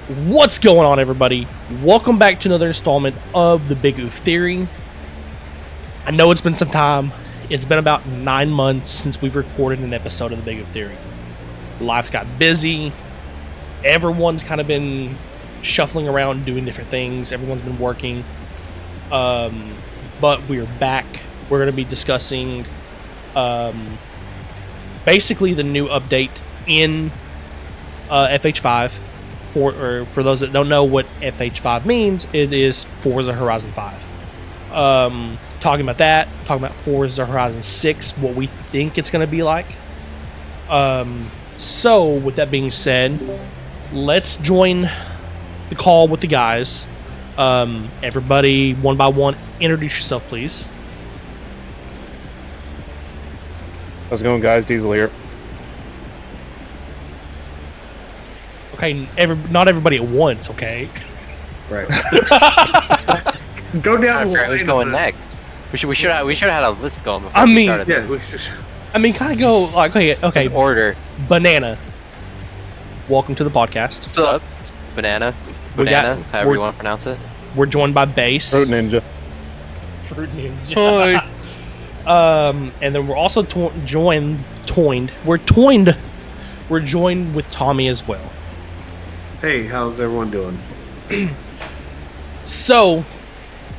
What's going on, everybody? Welcome back to another installment of the Big Oof Theory. I know it's been some time. It's been about 9 months since we've recorded an episode of the Big Oof Theory. Life's got busy. Everyone's kind of been shuffling around doing different things. Everyone's been working. But we're back. We're going to be discussing basically the new update in FH5. For those that don't know what FH5 means, it is Forza Horizon 5. Talking about that, talking about Forza Horizon 6, what we think it's going to be like. So, with that being said, let's join the call with the guys. Everybody, one by one, introduce yourself, please. How's it going, guys? Diesel here. Okay, not everybody at once, okay? Right. Go down. Who's going next? We should have had a list going before I we mean, started Yeah, this. kind of go like okay. In order. Banana, welcome to the podcast. What's up? Banana, however you want to pronounce it. We're joined by Bass. Fruit Ninja. Fruit Ninja. And then we're also joined. We're joined with Tommy as well. Hey, how's everyone doing? So,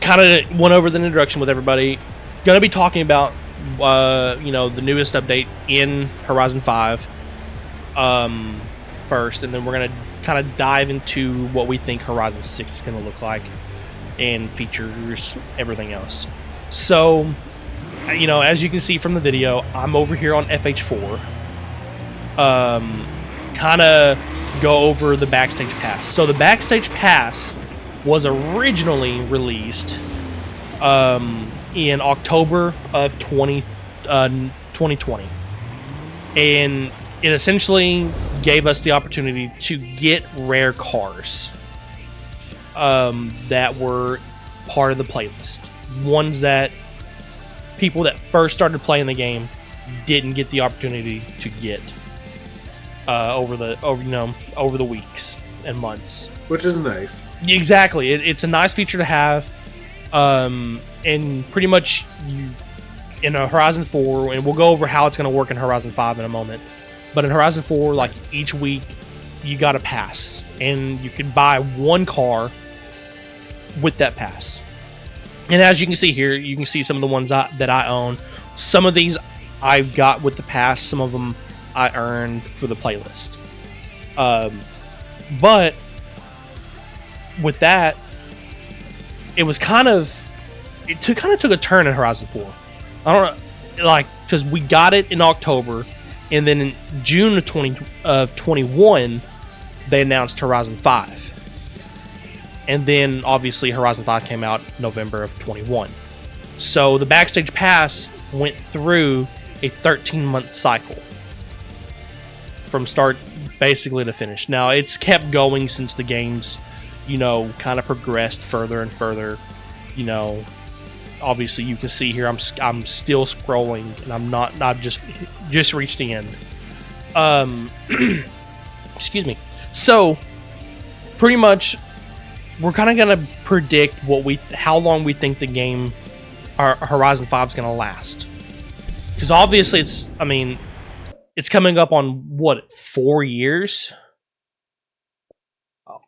kind of went over the introduction with everybody. Gonna be talking about, the newest update in Horizon 5 first, and then we're gonna kind of dive into what we think Horizon 6 is gonna look like, and features, everything else. So, as you can see from the video, I'm over here on FH4. Kind of go over the Backstage Pass. So the Backstage Pass was originally released in October of 2020. And it essentially gave us the opportunity to get rare cars that were part of the playlist. Ones that people that first started playing the game didn't get the opportunity to get over the weeks and months, Which is nice. Exactly, it's a nice feature to have, and pretty much in a Horizon 4, and we'll go over how it's going to work in Horizon 5 in a moment. But in Horizon 4, like each week, you got a pass, and you can buy one car with that pass. And as you can see here, you can see some of the ones that I own. Some of these I've got with the pass. Some of them I earned for the playlist. But with that, it was took a turn in Horizon 4. I don't know, because we got it in October, and then in June of 21, they announced Horizon 5. And then, obviously, Horizon 5 came out November of 21. So, the Backstage Pass went through a 13-month cycle from start, basically, to finish. Now, it's kept going since the game's, kind of progressed further and further. Obviously, you can see here, I'm still scrolling, and I've just reached the end. Excuse me. So, pretty much, we're kind of gonna predict how long we think the game, our Horizon 5 is gonna last. Because obviously, it's coming up on 4 years,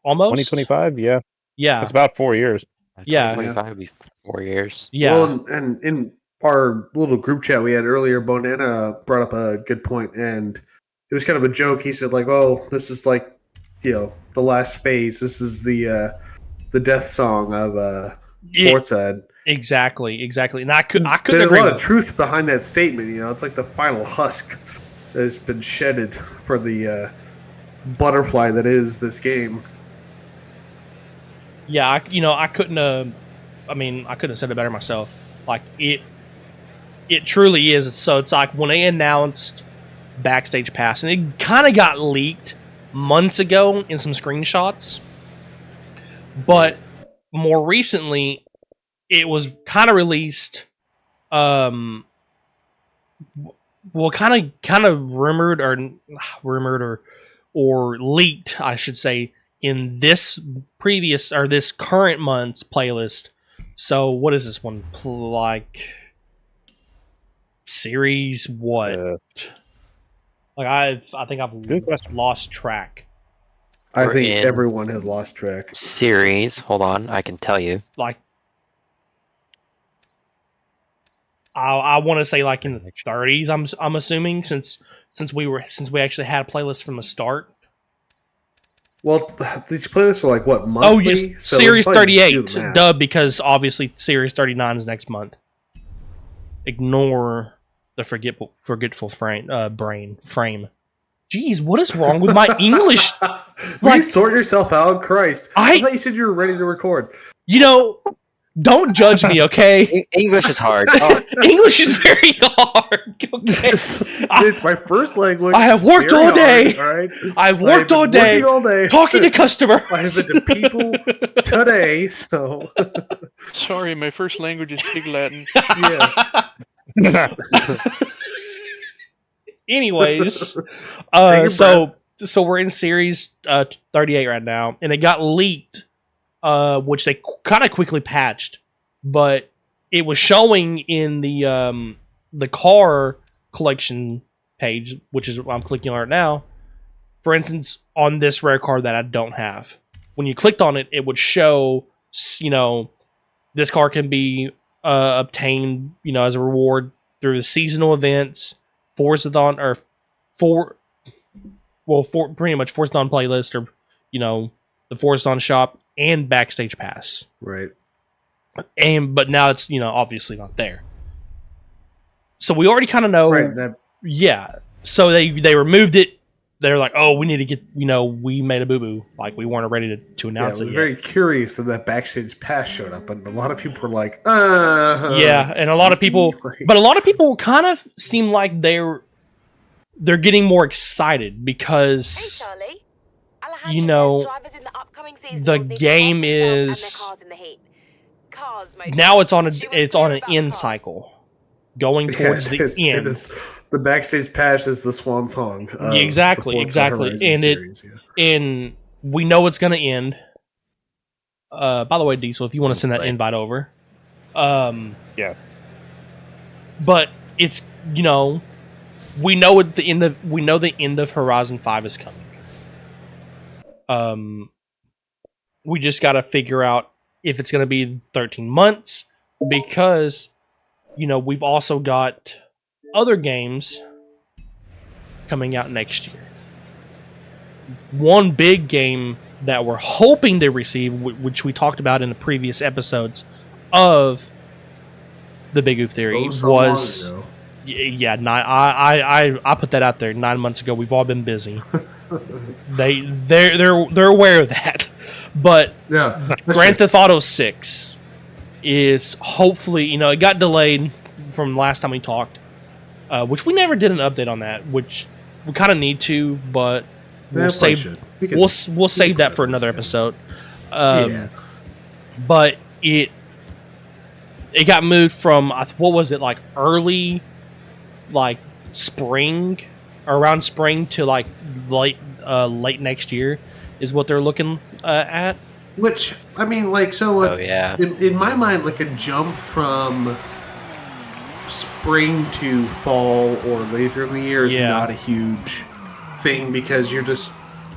almost 2025, yeah. Yeah, It's about 4 years. Yeah. 2025 would be 4 years. yeah. Well, and in our little group chat we had earlier, Bonanna brought up a good point, and it was kind of a joke. He said, like, "Oh, this is like, the last phase. This is the death song of Forza." Exactly. And I couldn't There's agree a lot more. of truth behind that statement. It's like the final husk that has been shedded for the butterfly that is this game. Yeah, I couldn't have said it better myself. Like, it truly is. So it's like when they announced Backstage Pass, and it kind of got leaked months ago in some screenshots, but more recently it was kind of released, kind of rumored or leaked, I should say, in this this current month's playlist. So what is this one like? Series what? Like I think I've lost track. I think everyone has lost track. Series, hold on, I can tell you. Like I want to say like in the 30s. I'm assuming since we actually had a playlist from the start. Well, these playlists are like what monthly? Oh yes, so Series 38, duh, because obviously Series 39 is next month. Ignore the forgetful brain frame. Jeez, what is wrong with my English? Will you sort yourself out, Christ? I thought you said you were ready to record. You know, don't judge me, okay? English is hard. English is very hard. Okay? It's my first language. I have worked all day. Hard, all right? I've worked all day, talking to customers. I have been to people today, so. Sorry, my first language is Pig Latin. Yeah. Anyways, so we're in Series 38 right now, and it got leaked, which they kind of quickly patched, but it was showing in the car collection page, which is what I'm clicking on right now. For instance, on this rare car that I don't have, when you clicked on it, it would show, this car can be obtained, as a reward through the seasonal events, Forzathon, pretty much Forzathon playlist, or the Forzathon shop and Backstage Pass. Right. But now it's obviously not there. So we already kind of know. Right. Yeah. So they removed it. They're like, oh, we need to get, we made a boo-boo. Like, we weren't ready to announce it yet. Very curious that Backstage Pass showed up, and a lot of people were like, yeah, and a lot of people, kind of seem like they're getting more excited because, the game is, now it's on an end cycle, going towards the end. The Backstage Pass is the swan song. Exactly. And we know it's going to end. By the way, Diesel, if you want to send that invite over. Yeah. But it's, we know the end of Horizon 5 is coming. We just got to figure out if it's going to be 13 months, because, we've also got other games coming out next year. One big game that we're hoping to receive, which we talked about in the previous episodes of the Big Oof Theory, was I put that out there 9 months ago. We've all been busy. They're aware of that, but Grand Theft Auto 6 is hopefully, it got delayed from last time we talked. Which we never did an update on that, which we kind of need to, but we'll save that for another episode. But it got moved from, what was it, like early, like spring, or around spring, to like late next year is what they're looking at. Which, I mean, like, so in my mind, like a jump from spring to fall or later in the year is not a huge thing, because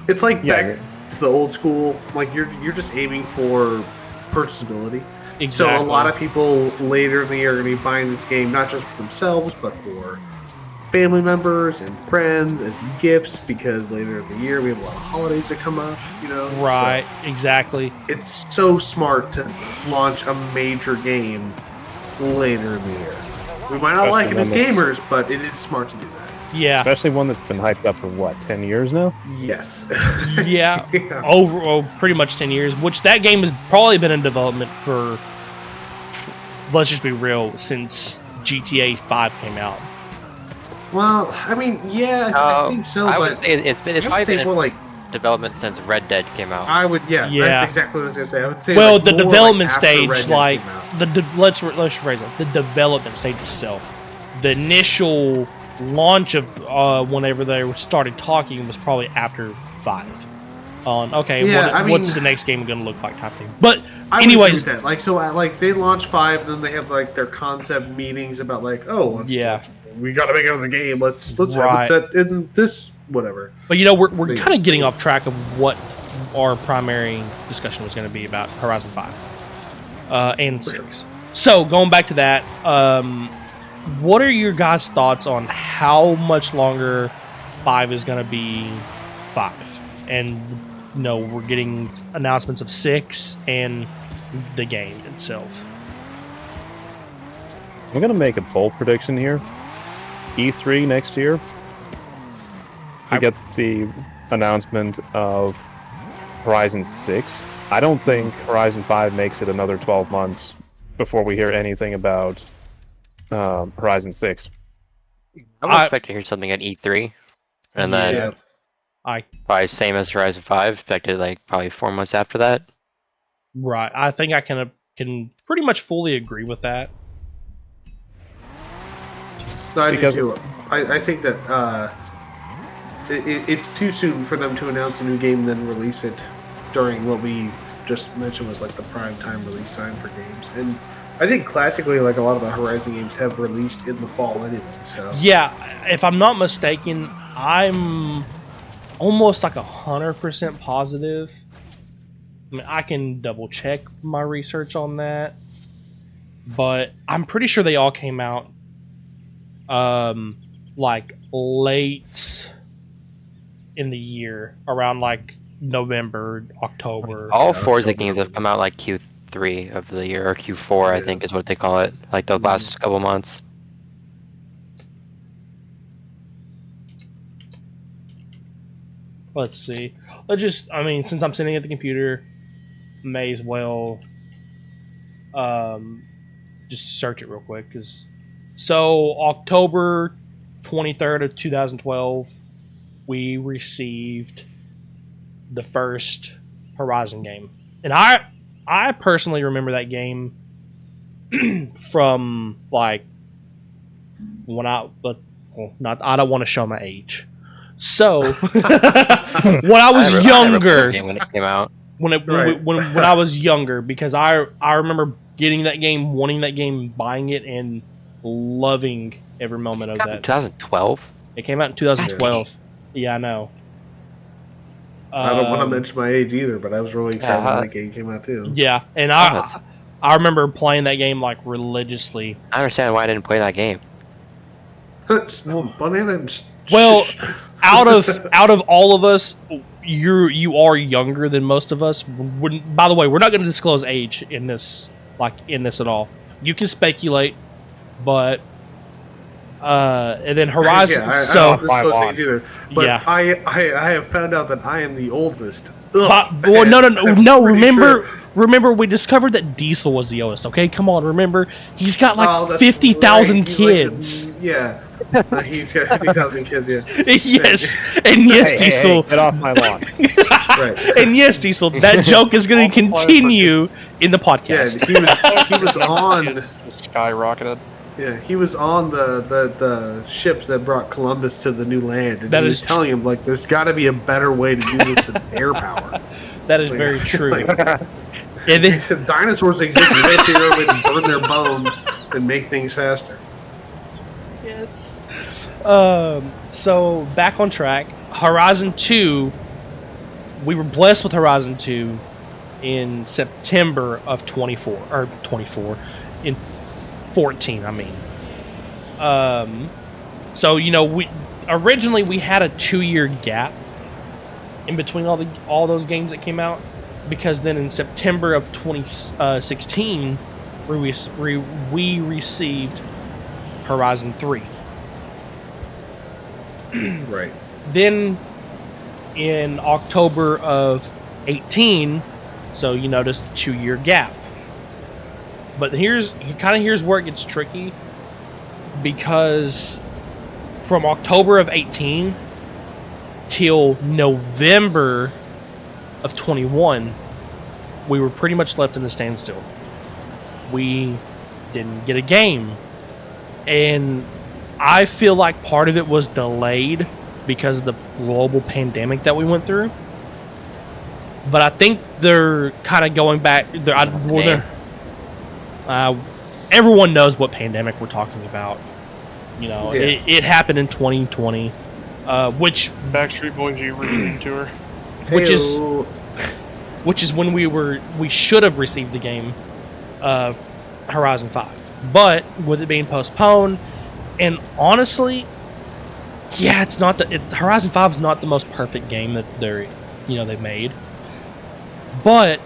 it's like back to the old school, like you're just aiming for purchasability. Exactly. So a lot of people later in the year are going to be buying this game not just for themselves but for family members and friends as gifts, because later in the year we have a lot of holidays that come up, Right, so exactly. It's so smart to launch a major game later in the year. We might not like it as gamers, but it is smart to do that. Yeah. Especially one that's been hyped up for, 10 years now? Yes. Yeah. Pretty much 10 years, which that game has probably been in development for, let's just be real, since GTA 5 came out. Well, I mean, I think so, but it's probably been more like development since Red Dead came out. That's exactly what I was going to say. I would say, well, the development stage, let's rephrase it. The development stage itself, the initial launch of whenever they started talking was probably after 5. on okay, Yeah, what's the next game going to look like type thing. But I would anyways, agree with that. Like so, like they launch 5, and then they have like their concept meetings about like, oh, we got to make another game. Let's have it Right. set in this whatever. But we're But, yeah. kind of getting off track of what our primary discussion was going to be about Horizon 5 and 6. So going back to that, what are your guys' thoughts on how much longer 5 is going to be 5? And we're getting announcements of 6 and the game itself. I'm going to make a bold prediction here. E3 next year. We get the announcement of Horizon 6. I don't think Horizon 5 makes it another 12 months before we hear anything about Horizon 6. I would expect to hear something at E3. And then probably same as Horizon 5, expected like probably 4 months after that. Right. I think I can pretty much fully agree with that. No, I think that it's too soon for them to announce a new game and then release it during what we just mentioned was like the prime time release time for games. And I think classically, like a lot of the Horizon games have released in the fall anyway. So yeah, if I'm not mistaken, I'm almost like 100% positive. I mean, I can double check my research on that, but I'm pretty sure they all came out like late in the year, around like November, October. All Forza games have come out like Q3 of the year, or Q4, I think is what they call it, like the last couple months. Let's see. Since I'm sitting at the computer, may as well just search it real quick. So October 23rd of 2012, we received the first Horizon game. And I personally remember that game from like when I don't want to show my age. So when I was younger, when it came out, when I was younger, because I remember getting that game, wanting that game, buying it, and loving every moment of that. 2012. It came out in 2012. Yeah, I know. I don't want to mention my age either, but I was really excited when that game came out too. Yeah, and I remember playing that game like religiously. I understand why I didn't play that game. Well, out of all of us, you are younger than most of us. By the way, we're not going to disclose age in this at all. You can speculate, but and then Horizon. I don't disclose age either. But yeah. I have found out that I am the oldest. Well, no. Remember, we discovered that Diesel was the oldest. Okay, come on. Remember, he's got like 50,000 kids. He's got 50,000 kids. Yeah. Yes, and yes, Diesel. Hey, get off my lawn. Right. And yes, Diesel. That joke is going to continue in the podcast. Yeah, he was on. Skyrocketed. Yeah, he was on the ships that brought Columbus to the new land, and he was telling him like, "There's got to be a better way to do this than air power." That is very true. And then dinosaurs existed. They figured out a way to burn their bones and make things faster. Yes. So back on track. Horizon 2. We were blessed with Horizon 2 in September of 24 in 14. I mean. So we originally we had a 2-year gap in between all those games that came out, because then in September of 2016 we received Horizon 3. Right. Then in October of 18, so you notice the 2-year gap. But here's where it gets tricky, because from October of 18 till November of 21, we were pretty much left in the standstill. We didn't get a game. And I feel like part of it was delayed because of the global pandemic that we went through. But I think they're kind of going back. Everyone knows what pandemic we're talking about. You know, it happened in 2020, which Backstreet Boys reunion tour, which is when we should have received the game of Horizon 5, but with it being postponed, and honestly, yeah, it's not Horizon 5 is not the most perfect game that they've made, but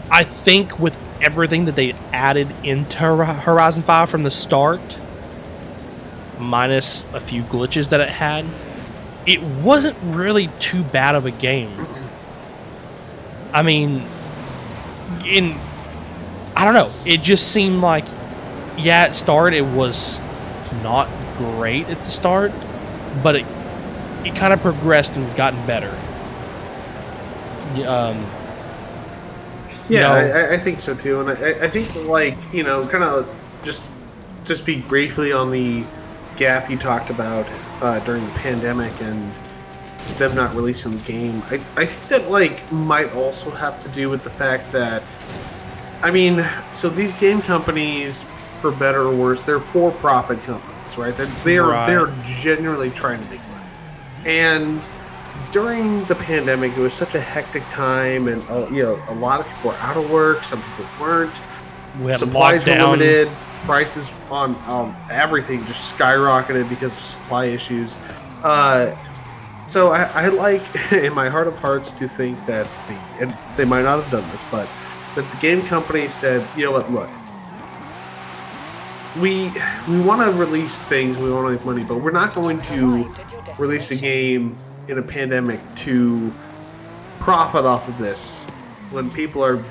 I think with everything that they added into Horizon 5 from the start, minus a few glitches that it had, it wasn't really too bad of a game. I mean, I don't know. It just seemed like, at start it was not great at the start, but it kind of progressed and has gotten better. I think so too, and I think kind of just speak briefly on the gap you talked about during the pandemic and them not releasing the game. I think that might also have to do with the fact that, I mean, so these game companies, for better or worse, they're for-profit companies, right? They're genuinely trying to make money, and during the pandemic, it was such a hectic time, and a lot of people were out of work. Some people weren't. Supplies were limited. Prices on everything just skyrocketed because of supply issues. So I like, in my heart of hearts, to think that and they might not have done this, but that the game company said, you know what, look, we want to release things, we want to make money, but we're not going to release a game in a pandemic to profit off of this when people are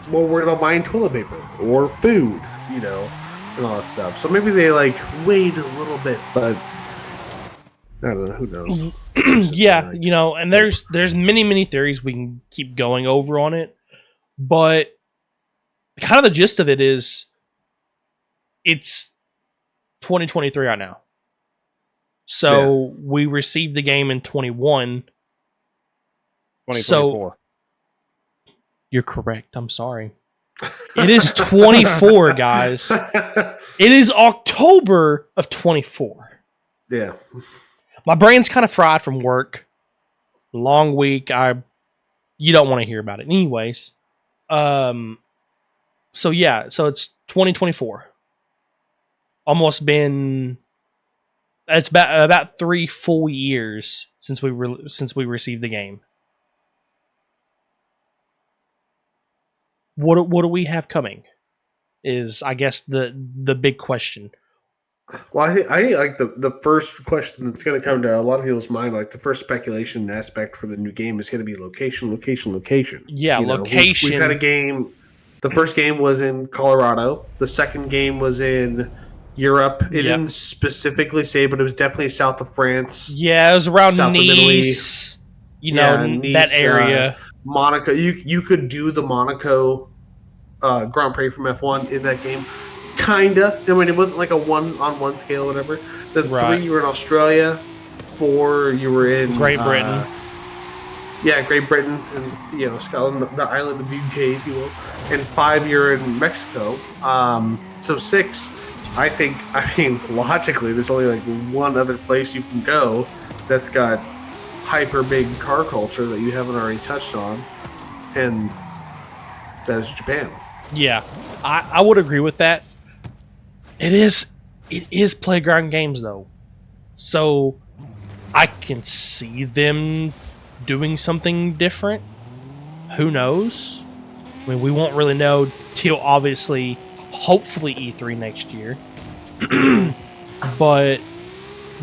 more worried about buying toilet paper or food, and all that stuff. So maybe they wait a little bit, but I don't know, who knows. Yeah, and there's many theories we can keep going over on it, but kind of the gist of it is it's 2023 right now. So we received the game in 2024. So you're correct. I'm sorry. It is 24, guys. It is October of 24. Yeah. My brain's kind of fried from work. Long week. You don't want to hear about it. Anyways. So it's 2024. Almost been... It's about 3 full years since we received the game. What do we have coming? Is, I guess, the big question. Well, I think the first question that's going to come to a lot of people's mind, the first speculation aspect for the new game is going to be location. Yeah, location. We've had a game. The first game was in Colorado. The second game was in Europe. It didn't specifically say, but it was definitely south of France. Yeah, it was around Nice. Nice, that area. Monaco. You could do the Monaco Grand Prix from F1 in that game. Kinda. I mean, it wasn't like a 1-on-1 scale or whatever. The 3, you were in Australia. 4, you were in Great Britain. Great Britain and Scotland, the island of the UK, if you will. And 5, you're in Mexico. So 6, I mean, logically, there's only one other place you can go that's got hyper big car culture that you haven't already touched on, and that is Japan. Yeah, I would agree with that. It is Playground Games though, so I can see them doing something different. Who knows? I mean, we won't really know till hopefully E3 next year. But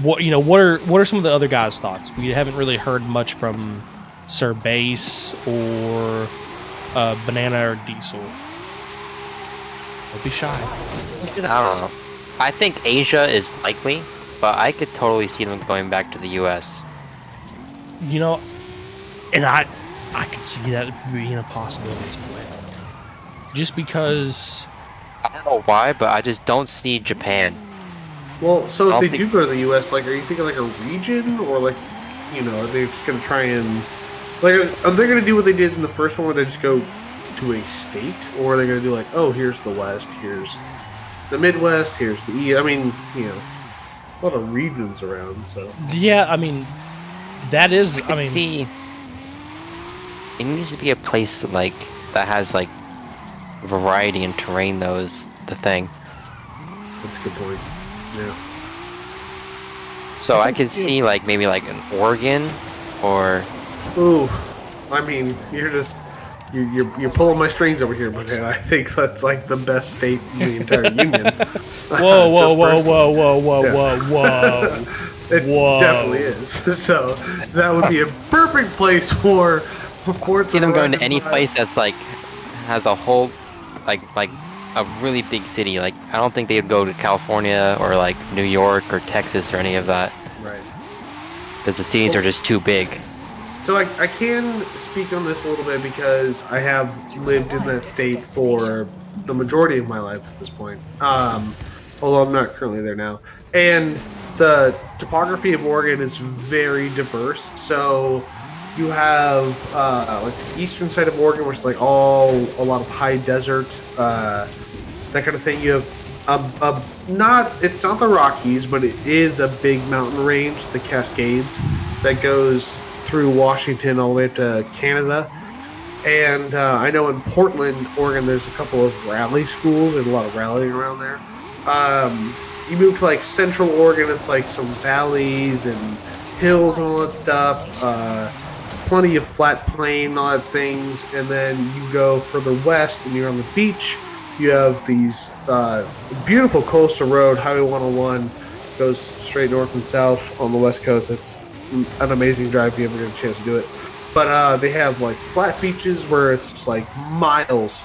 what are some of the other guys' thoughts? We haven't really heard much from Sir Base or Banana or Diesel. Don't be shy. I don't know. I think Asia is likely, but I could totally see them going back to the US. And I could see that being a possibility as well. Just because... I don't know why, but I just don't see Japan. Well, so if they do go to the US, are you thinking a region, or are they just going to try and Like, are they going to do what they did in the first one, where they just go to a state, or are they going to do like, oh, here's the West, here's the Midwest, here's the East? I mean, a lot of regions around. So yeah, I mean, that is. I mean, see, it needs to be a place like that has like variety in terrain. Though is the thing. That's a good point. Yeah. So I could see like maybe like an Oregon, or. Ooh, I mean, you're pulling my strings over here, man. I think that's like the best state in the entire union. Whoa. It definitely is. So that would be a perfect place for Forza. See them going to any place that's like has a whole like a really big city. Like I don't think they'd go to California or like New York or Texas or any of that. Right. Because the cities are just too big. So I can speak on this a little bit because I have lived in that state for the majority of my life at this point. Although I'm not currently there now. And the topography of Oregon is very diverse. So you have like the eastern side of Oregon, which is like a lot of high desert, that kind of thing. You have it's not the Rockies, but it is a big mountain range, the Cascades, that goes through Washington all the way up to Canada. And I know in Portland, Oregon, there's a couple of rally schools. There's a lot of rallying around there. You move to like Central Oregon, it's like some valleys and hills and all that stuff. Plenty of flat plain and all that things. And then you go further west and you're on the beach. You have these beautiful coastal road, Highway 101, goes straight north and south on the west coast. It's an amazing drive if you ever get a chance to do it. But they have like flat beaches where it's just like miles.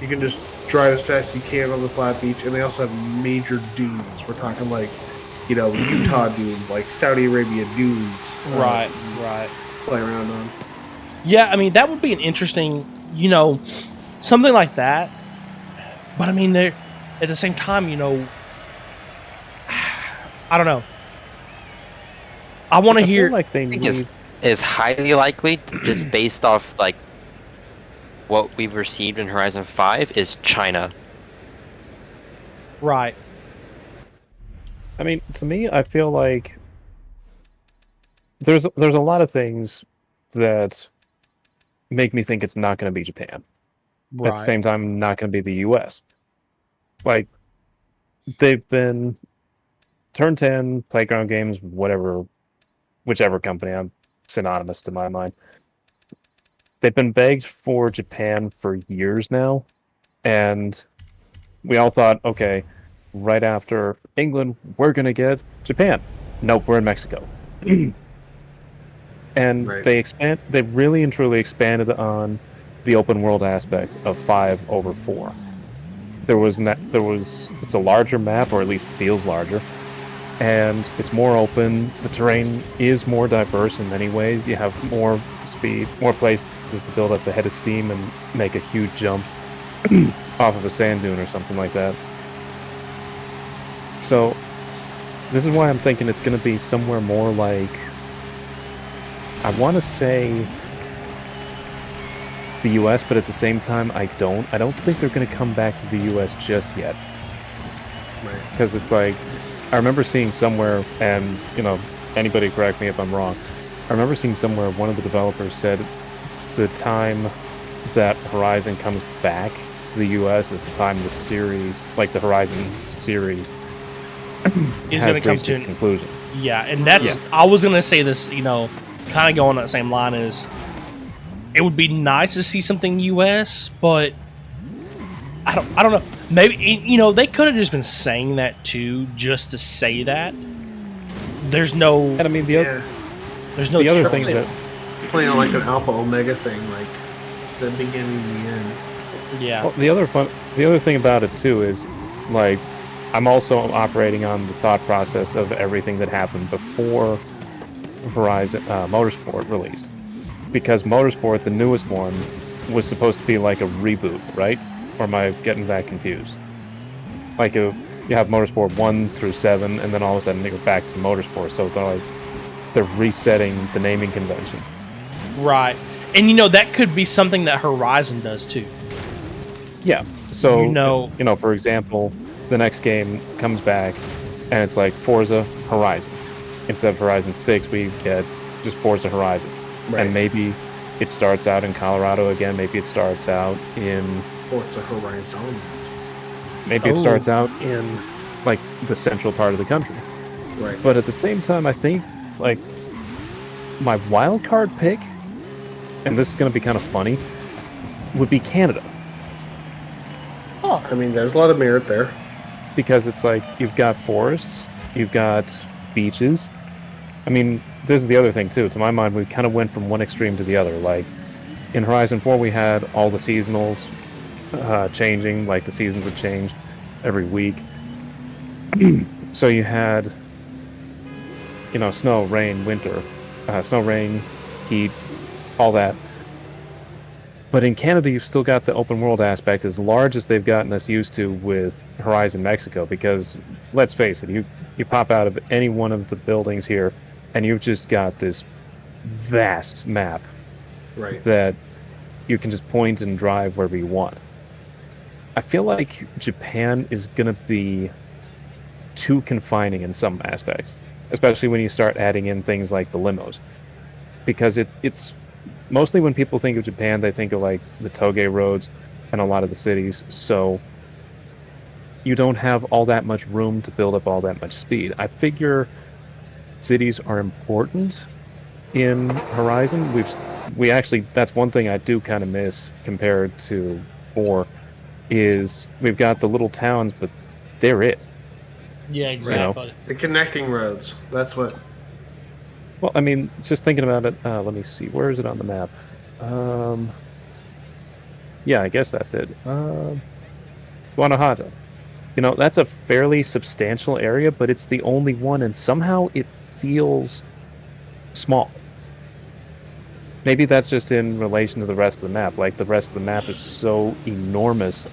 You can just drive as fast as you can on the flat beach, and they also have major dunes. We're talking like, Utah dunes, like Saudi Arabia dunes. Right. Play around on. Yeah, I mean that would be an interesting, something like that. But I mean, at the same time, I don't know. I want to hear. Like they is highly likely, just based off like what we've received in Horizon 5, is China. Right. I mean, to me, I feel like there's a lot of things that make me think it's not going to be Japan. Right. At the same time, not going to be the U.S. Like, they've been Turn 10, Playground Games, whichever company, I'm synonymous to my mind. They've been begged for Japan for years now, and we all thought, okay, right after England, we're going to get Japan. Nope, we're in Mexico. And right. They really and truly expanded on the open world aspect of 5 over 4. It's a larger map, or at least feels larger, and it's more open. The terrain is more diverse in many ways. You have more speed, more places to build up the head of steam and make a huge jump off of a sand dune or something like that. So this is why I'm thinking it's going to be somewhere more like, I want to say the US, but at the same time I don't think they're going to come back to the US just yet. Because it's like, I remember seeing somewhere, and anybody correct me if I'm wrong, I remember seeing somewhere one of the developers said the time that Horizon comes back to the US is the time the series, like the Horizon series, is going to come to its conclusion. Yeah, and that's, I was going to say this, kind of going on that same line, is it would be nice to see something US, but I don't know. Maybe, they could have just been saying that too, just to say that. There's no. And I mean, there's no. The other thing that playing on like an Alpha Omega thing, like the beginning and the end. Yeah. Well, the other thing about it too is, like, I'm also operating on the thought process of everything that happened before Horizon Motorsport released, because Motorsport, the newest one, was supposed to be like a reboot, right? Or am I getting that confused? Like, you have Motorsport 1 through 7, and then all of a sudden they go back to Motorsport, so they're resetting the naming convention. Right. And you know that could be something that Horizon does too. Yeah. So, You know- for example, the next game comes back and it's like Forza Horizon. Instead of Horizon 6, we get just Forza Horizon. Right. And maybe it starts out in Colorado again. Maybe it starts out in Forza Horizon. maybe it starts out in like the central part of the country. Right. But at the same time, I think like my wild card pick, and this is going to be kind of funny, would be Canada. I mean, there's a lot of merit there. Because it's like you've got forests, you've got beaches. I mean, this is the other thing too. To my mind, we kind of went from one extreme to the other. Like in Horizon 4, we had all the seasonals changing, like the seasons would change every week. So you had, snow, rain, winter, snow, rain, heat, all that. But in Canada, you've still got the open world aspect as large as they've gotten us used to with Horizon Mexico. Because let's face it, you pop out of any one of the buildings here, and you've just got this vast map Right. that you can just point and drive wherever you want. I feel like Japan is going to be too confining in some aspects, especially when you start adding in things like the limos, because it's mostly when people think of Japan, they think of like the Toge roads and a lot of the cities. So you don't have all that much room to build up all that much speed. I figure cities are important in Horizon. We actually, that's one thing I do kind of miss compared to 4 is we've got the little towns, but they're it. Yeah, exactly. The connecting roads. That's what. Well, I mean, just thinking about it, let me see, where is it on the map? Yeah, I guess that's it. Guanajuato. That's a fairly substantial area, but it's the only one, and somehow it feels small. Maybe that's just in relation to the rest of the map. Like, the rest of the map is so enormous,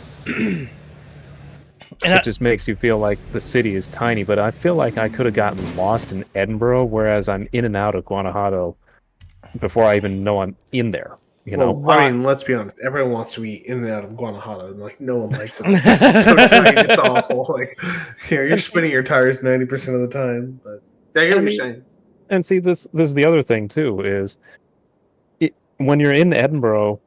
it just makes you feel like the city is tiny, but I feel like I could have gotten lost in Edinburgh, whereas I'm in and out of Guanajuato before I even know I'm in there. Well, I mean, let's be honest. Everyone wants to be in and out of Guanajuato, and like no one likes it. It's so tiny, it's awful. Like, you're spinning your tires 90% of the time. But I get what you're saying. And see, this is the other thing too. Is when you're in Edinburgh,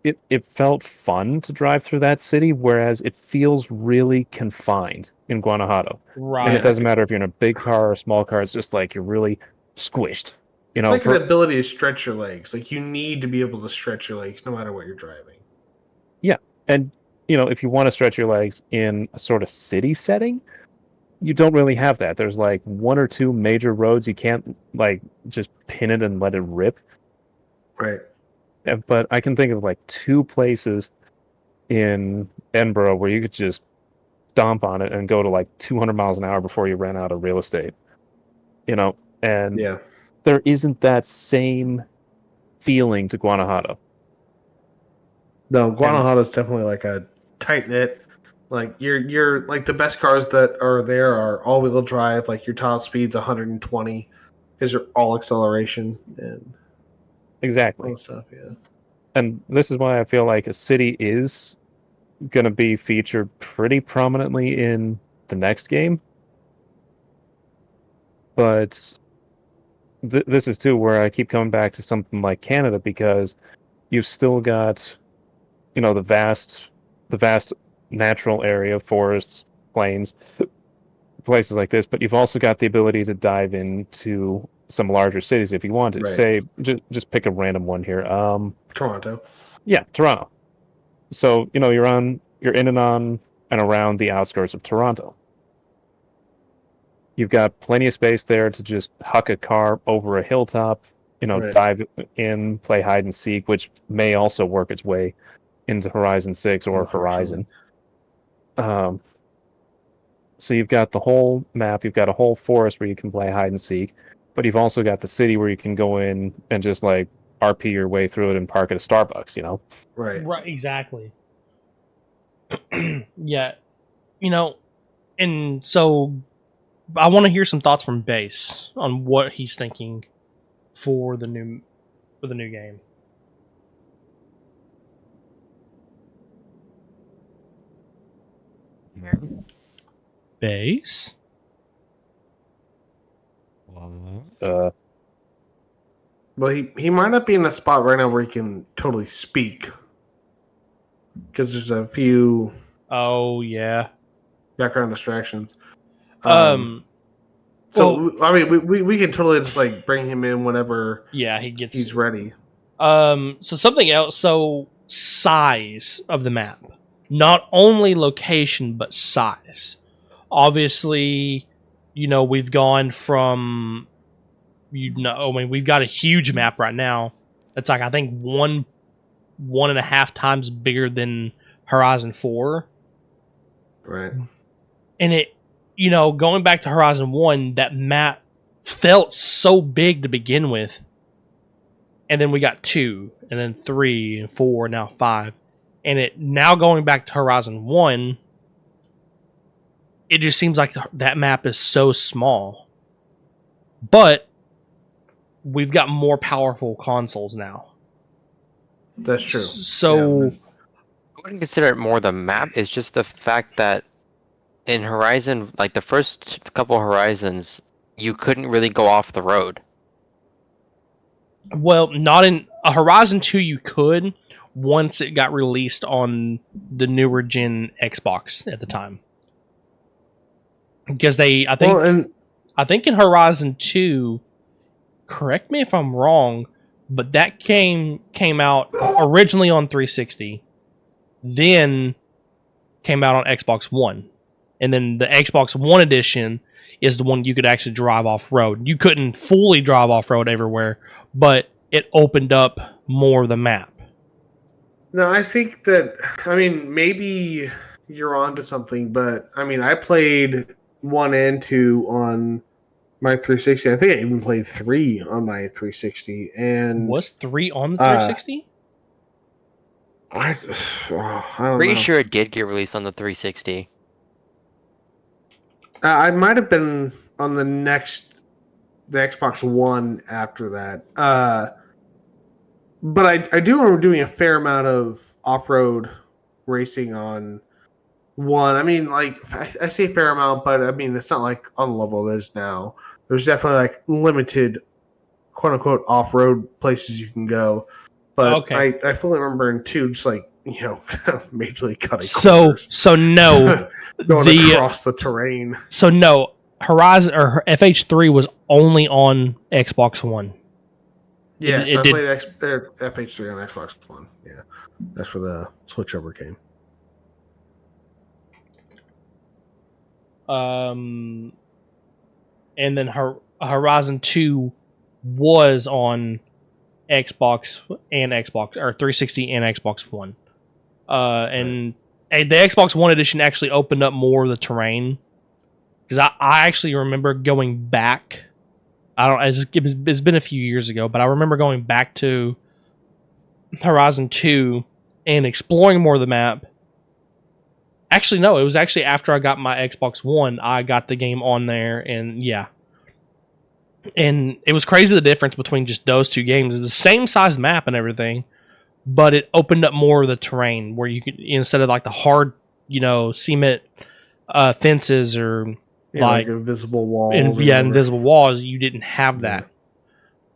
it felt fun to drive through that city, whereas it feels really confined in Guanajuato. Right. And it doesn't matter if you're in a big car or a small car; it's just like you're really squished. It's like an ability to stretch your legs. Like you need to be able to stretch your legs no matter what you're driving. Yeah, and if you want to stretch your legs in a sort of city setting, you don't really have that. There's like one or two major roads you can't like just pin it and let it rip. Right. But I can think of like two places in Edinburgh where you could just stomp on it and go to like 200 miles an hour before you ran out of real estate. And Yeah. there isn't that same feeling to Guanajuato. No, Guanajuato is definitely like a tight knit. Like you're like the best cars that are there are all wheel drive. Like your top speed's 120 because you're all acceleration and Exactly. all stuff. Yeah. And this is why I feel like a city is going to be featured pretty prominently in the next game. But this is too where I keep coming back to something like Canada, because you've still got the vast natural area, forests, plains, places like this, but you've also got the ability to dive into some larger cities if you want to. Right. Say, just pick a random one here. Toronto. Yeah, Toronto. So you're in and on and around the outskirts of Toronto. You've got plenty of space there to just huck a car over a hilltop, Right. dive in, play hide and seek, which may also work its way into Horizon 6 or Horizon. So you've got the whole map, you've got a whole forest where you can play hide and seek, but you've also got the city where you can go in and just like RP your way through it and park at a Starbucks, Right. Right, exactly. Yeah. And so I want to hear some thoughts from Base on what he's thinking for the new for the new game. Base? Well, he might not be in a spot right now where he can totally speak. Because there's a few Oh, yeah. background distractions. Well, So, I mean, we can totally just, like, bring him in whenever yeah, he's ready. So something else. So size of the map, not only location but size. Obviously, we've gone from I mean, we've got a huge map right now. It's like I think one and a half times bigger than Horizon 4. Right. And it, going back to Horizon 1, that map felt so big to begin with. And then we got 2, and then 3, and 4, now 5. And it now going back to Horizon 1, it just seems like that map is so small. But we've got more powerful consoles now. That's true. So I wouldn't consider it more the map. It's just the fact that in Horizon, like the first couple Horizons, you couldn't really go off the road. well, not in a Horizon 2 you could once it got released on the newer gen Xbox at the time. Because I think in Horizon 2, correct me if I'm wrong, but that came out originally on 360, then came out on Xbox One. And then the Xbox One edition is the one you could actually drive off-road. You couldn't fully drive off-road everywhere, but it opened up more of the map. No, I think that, I mean, maybe you're onto something, but, I mean, I played 1 and 2 on my 360. I think I even played 3 on my 360. And Was 3 on the 360? I don't Pretty know. sure it did get released on the 360. I might have been on the Xbox One after that. But I do remember doing a fair amount of off-road racing on 1. I mean, like, I say fair amount, but I mean, it's not like on the level it is now. There's definitely, like, limited, quote-unquote, off-road places you can go. But Okay. I fully remember in 2, just, like, majorly cutting corners. So no. Going across the terrain. So no, Horizon or FH3 was only on Xbox One. Yeah, so I played FH3 on Xbox One. Yeah, that's where the switchover came. And then Horizon 2 was on Xbox and Xbox, or 360 and Xbox One. And the Xbox One edition actually opened up more of the terrain. Because I actually remember going back. It's been a few years ago, but I remember going back to Horizon 2 and exploring more of the map. Actually, no, it was actually after I got my Xbox One, I got the game on there, and yeah. And it was crazy the difference between just those two games. It was the same size map and everything, but it opened up more of the terrain where you could, instead of like the hard, cement fences or like invisible walls. Invisible walls, you didn't have that.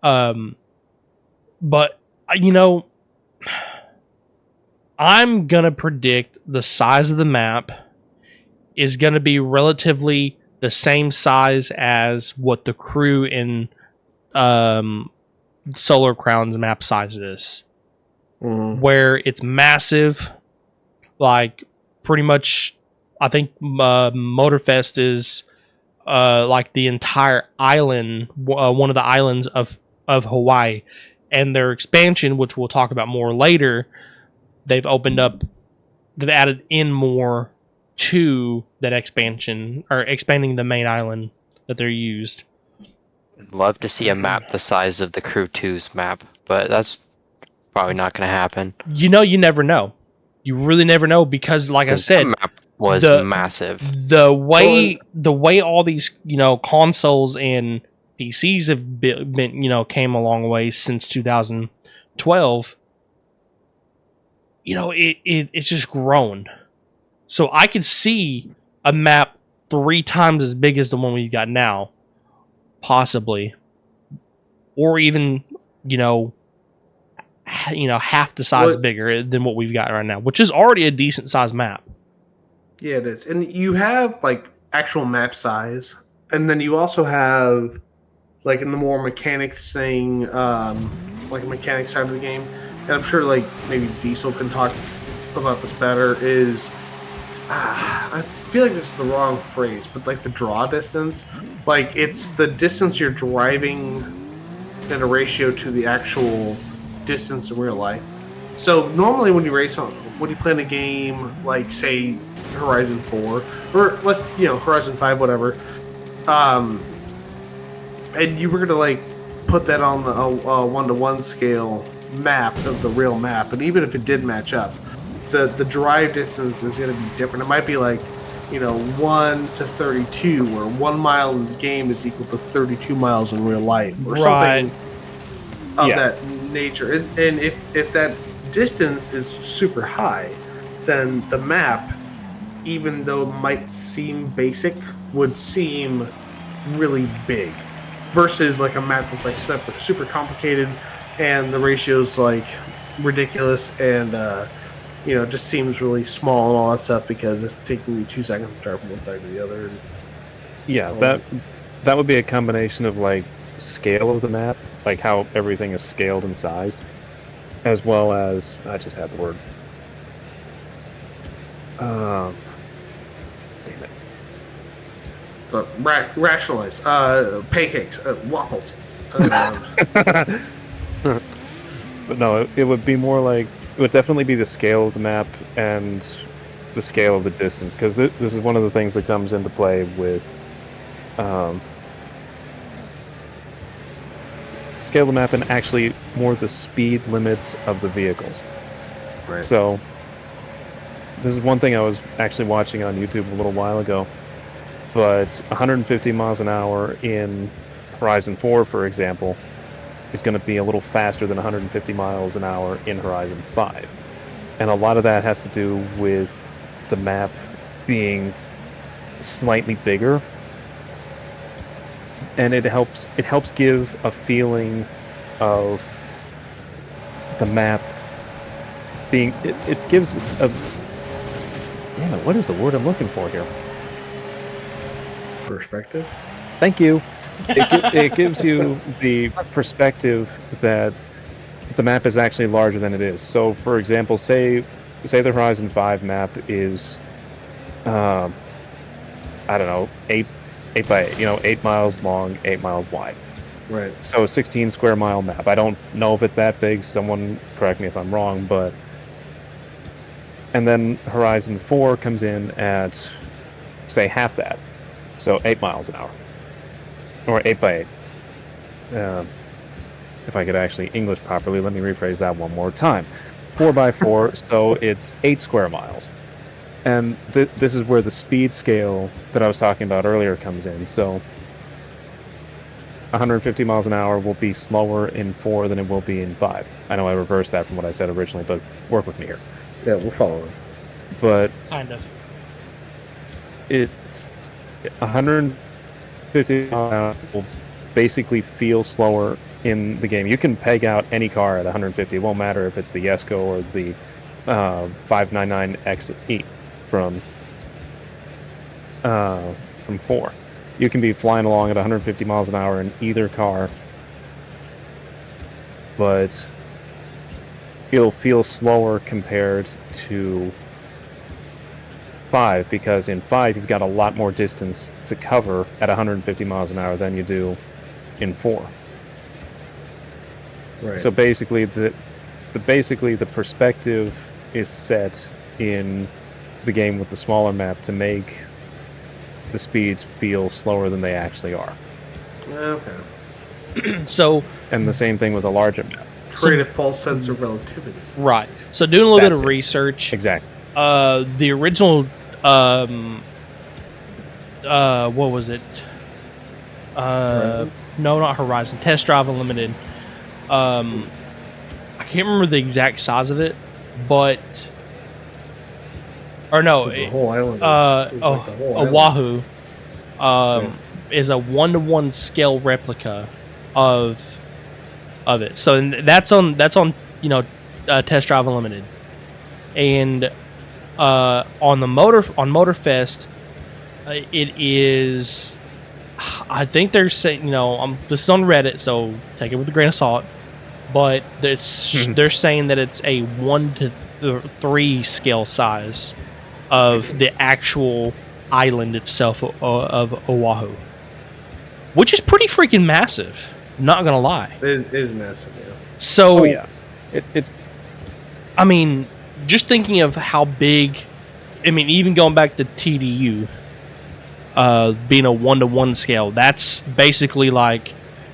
But, I'm going to predict the size of the map is going to be relatively the same size as what the crew in Solar Crown's map size is. Where it's massive, like pretty much, I think Motorfest is like the entire island, one of the islands of Hawaii. And their expansion, which we'll talk about more later, they've added in more to that expansion, or expanding the main island that they're used. I'd love to see a map the size of the Crew 2's map, but that's probably not going to happen. You never know. You really never know, because like I said, the map was massive. The way all these, consoles and PCs have been, came a long way since 2000, 12, it's just grown. So I could see a map 3 times as big as the one we've got now, possibly, or even half the size bigger than what we've got right now, which is already a decent sized map. Yeah, it is. And you have like actual map size, and then you also have like in the more mechanics thing, like a mechanic side of the game. And I'm sure like maybe Diesel can talk about this better. Is I feel like this is the wrong phrase, but like the draw distance, like it's the distance you're driving in a ratio to the actual distance in real life. So normally when you play in a game like say Horizon 4 or Horizon 5, whatever, and you were gonna like put that on the 1-to-1 scale map of the real map, and even if it did match up, the drive distance is going to be different. It might be like 1 to 32, where 1 mile in the game is equal to 32 miles in real life, or something of that nature. And if that distance is super high, then the map, even though it might seem basic, would seem really big, versus like a map that's like super complicated and the ratio's like ridiculous and just seems really small and all that stuff because it's taking you 2 seconds to drive from one side to the other. That would be a combination of like scale of the map, like how everything is scaled and sized, as well as I just had the word. Damn it. But rationalize. Pancakes, waffles. But no, it would be more like, it would definitely be the scale of the map and the scale of the distance, because this is one of the things that comes into play with scale of the map, and actually more the speed limits of the vehicles. Right. So this is one thing I was actually watching on YouTube a little while ago, but 150 miles an hour in Horizon 4, for example, is going to be a little faster than 150 miles an hour in Horizon 5. And a lot of that has to do with the map being slightly bigger. And it helps give a feeling of the map being, it gives a, damn it, what is the word I'm looking for here? Perspective? Thank you. It gives you the perspective that the map is actually larger than it is. So, for example, say the Horizon 5 map is, I don't know, 8 by 8, 8 miles long, 8 miles wide. Right. So a 16 square mile map. I don't know if it's that big. Someone correct me if I'm wrong, but. And then Horizon 4 comes in at, say, half that. So 8 miles an hour. Or 8 by 8. If I could actually English properly, let me rephrase that one more time. 4 by 4, so it's 8 square miles. And this is where the speed scale that I was talking about earlier comes in. So 150 miles an hour will be slower in 4 than it will be in 5. I know I reversed that from what I said originally, but work with me here. Yeah, we're following. But Kind of. It's 150 miles an hour will basically feel slower in the game. You can peg out any car at 150. It won't matter if it's the Yesco or the 599XE from 4. You can be flying along at 150 miles an hour in either car, but it'll feel slower compared to 5, because in 5 you've got a lot more distance to cover at 150 miles an hour than you do in 4. Right. So basically the perspective is set in the game with the smaller map to make the speeds feel slower than they actually are. Okay. So, and the same thing with a larger map. Create a false sense of relativity. Right. So doing a little bit of it. research. Exactly. The original what was it? Horizon? No, not Horizon. Test Drive Unlimited. I can't remember the exact size of it, but or no, The whole island. It was like the whole island. Oahu is a 1-to-1 scale replica of it. So that's on Test Drive Unlimited, and on Motorfest, it is. I think they're saying, this is on Reddit, so take it with a grain of salt. But they're saying that it's a 1-to-3 scale size of the actual island itself of Oahu, which is pretty freaking massive. Not gonna lie, it is massive. Yeah. So, it's. I mean, just thinking of how big. I mean, even going back to TDU, being a 1-to-1 scale, that's basically like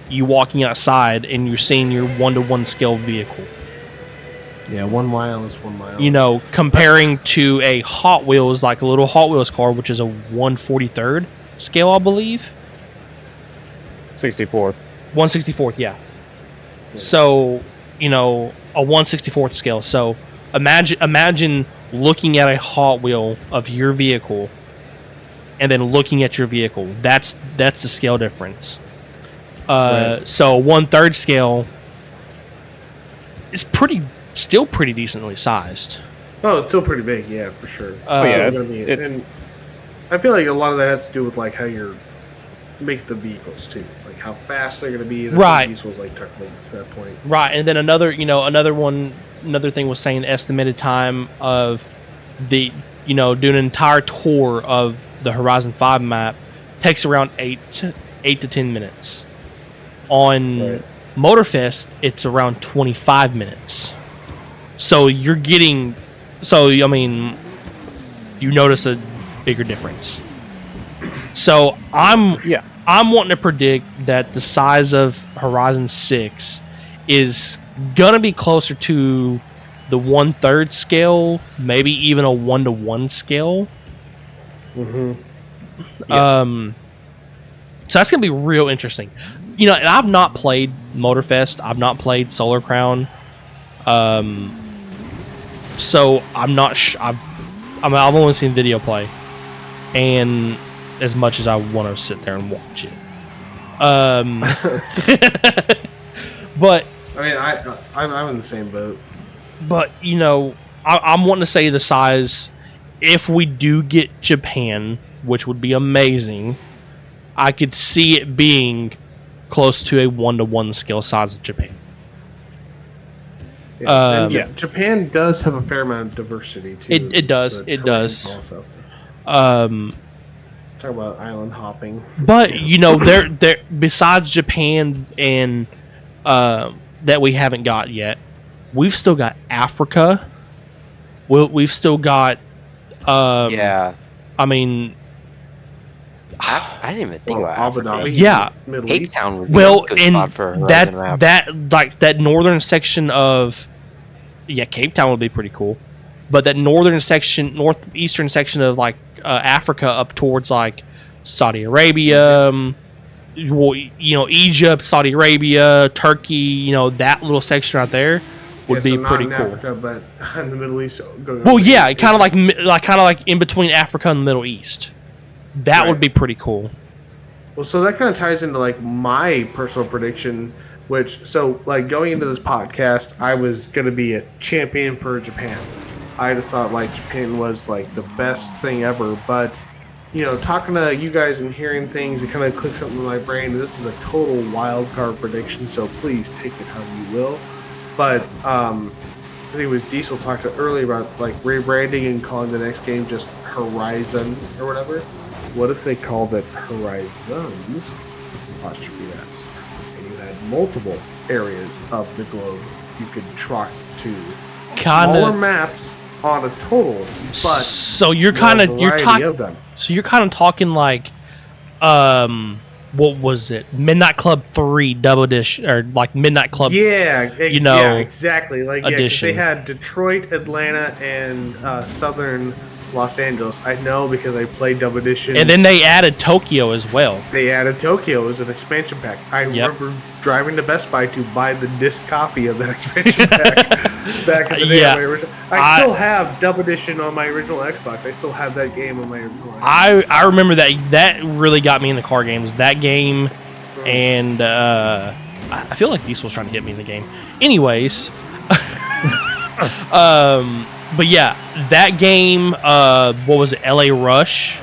you walking outside and you're seeing your 1-to-1 scale vehicle. Yeah, 1 mile is 1 mile. Comparing to a Hot Wheels, like a little Hot Wheels car, which is a 1/43rd scale, I believe. 64th. 1/64th, yeah. So, a 1/64th scale. So, imagine looking at a Hot Wheel of your vehicle, and then looking at your vehicle. That's the scale difference. Right. So 1/3 scale is still pretty decently sized. Oh, it's still pretty big, yeah, for sure. It's and I feel like a lot of that has to do with like how you're make the vehicles too, like how fast they're going to be. Right. Vehicles like to that point. Right, and then another thing was saying estimated time of the doing an entire tour of the Horizon 5 map takes around 8 to 10 minutes. On Motorfest, it's around 25 minutes. So you're getting, you notice a bigger difference. So I'm wanting to predict that the size of Horizon 6 is gonna be closer to the 1/3 scale, maybe even a 1-to-1 scale. Mm-hmm. So that's gonna be real interesting. And I've not played Motorfest. I've not played Solar Crown. So I'm not. I've only seen video play, and as much as I want to sit there and watch it, but I mean, I'm in the same boat. But I'm wanting to say the size. If we do get Japan, which would be amazing, I could see it being close to a 1-to-1 scale size of Japan. Japan does have a fair amount of diversity too. It does. It does. Also. Talk about island hopping. But there besides Japan and that we haven't got yet, we've still got Africa. We've still got. I mean, I didn't even think about Abu Africa. Dhabi. Yeah. Cape Town would be a good spot for a Horizon map. that northern section of Cape Town would be pretty cool. But that northeastern section of like Africa up towards like Saudi Arabia, Egypt, Saudi Arabia, Turkey, that little section right there would be pretty cool. Africa, but in the Middle East. Kind of like in between Africa and the Middle East. That would be pretty cool. Well, so that kind of ties into like my personal prediction, going into this podcast, I was going to be a champion for Japan. I just thought like Japan was like the best thing ever, but talking to you guys and hearing things, it kind of clicked something in my brain. This is a total wild card prediction, so please take it how you will. But I think it was Diesel talked earlier about like rebranding and calling the next game just Horizon or whatever. What if they called it Horizons, apostrophe S, and you had multiple areas of the globe you could truck to, smaller maps on a total, but so you're talking like what was it? Midnight Club 3 Double Dish, or like Midnight Club? Yeah, exactly. Like edition. they had Detroit, Atlanta, and Southern Los Angeles. I know because I played Dub Edition. And then they added Tokyo as well. They added Tokyo as an expansion pack. I remember driving to Best Buy to buy the disc copy of that expansion pack back in the day. Yeah. On my original. I still have Dub Edition on my original Xbox. I still have that game on my original Xbox. I remember that really got me in the car games. That game, and I feel like Diesel's trying to hit me in the game. Anyways, but yeah, that game, what was it, LA Rush?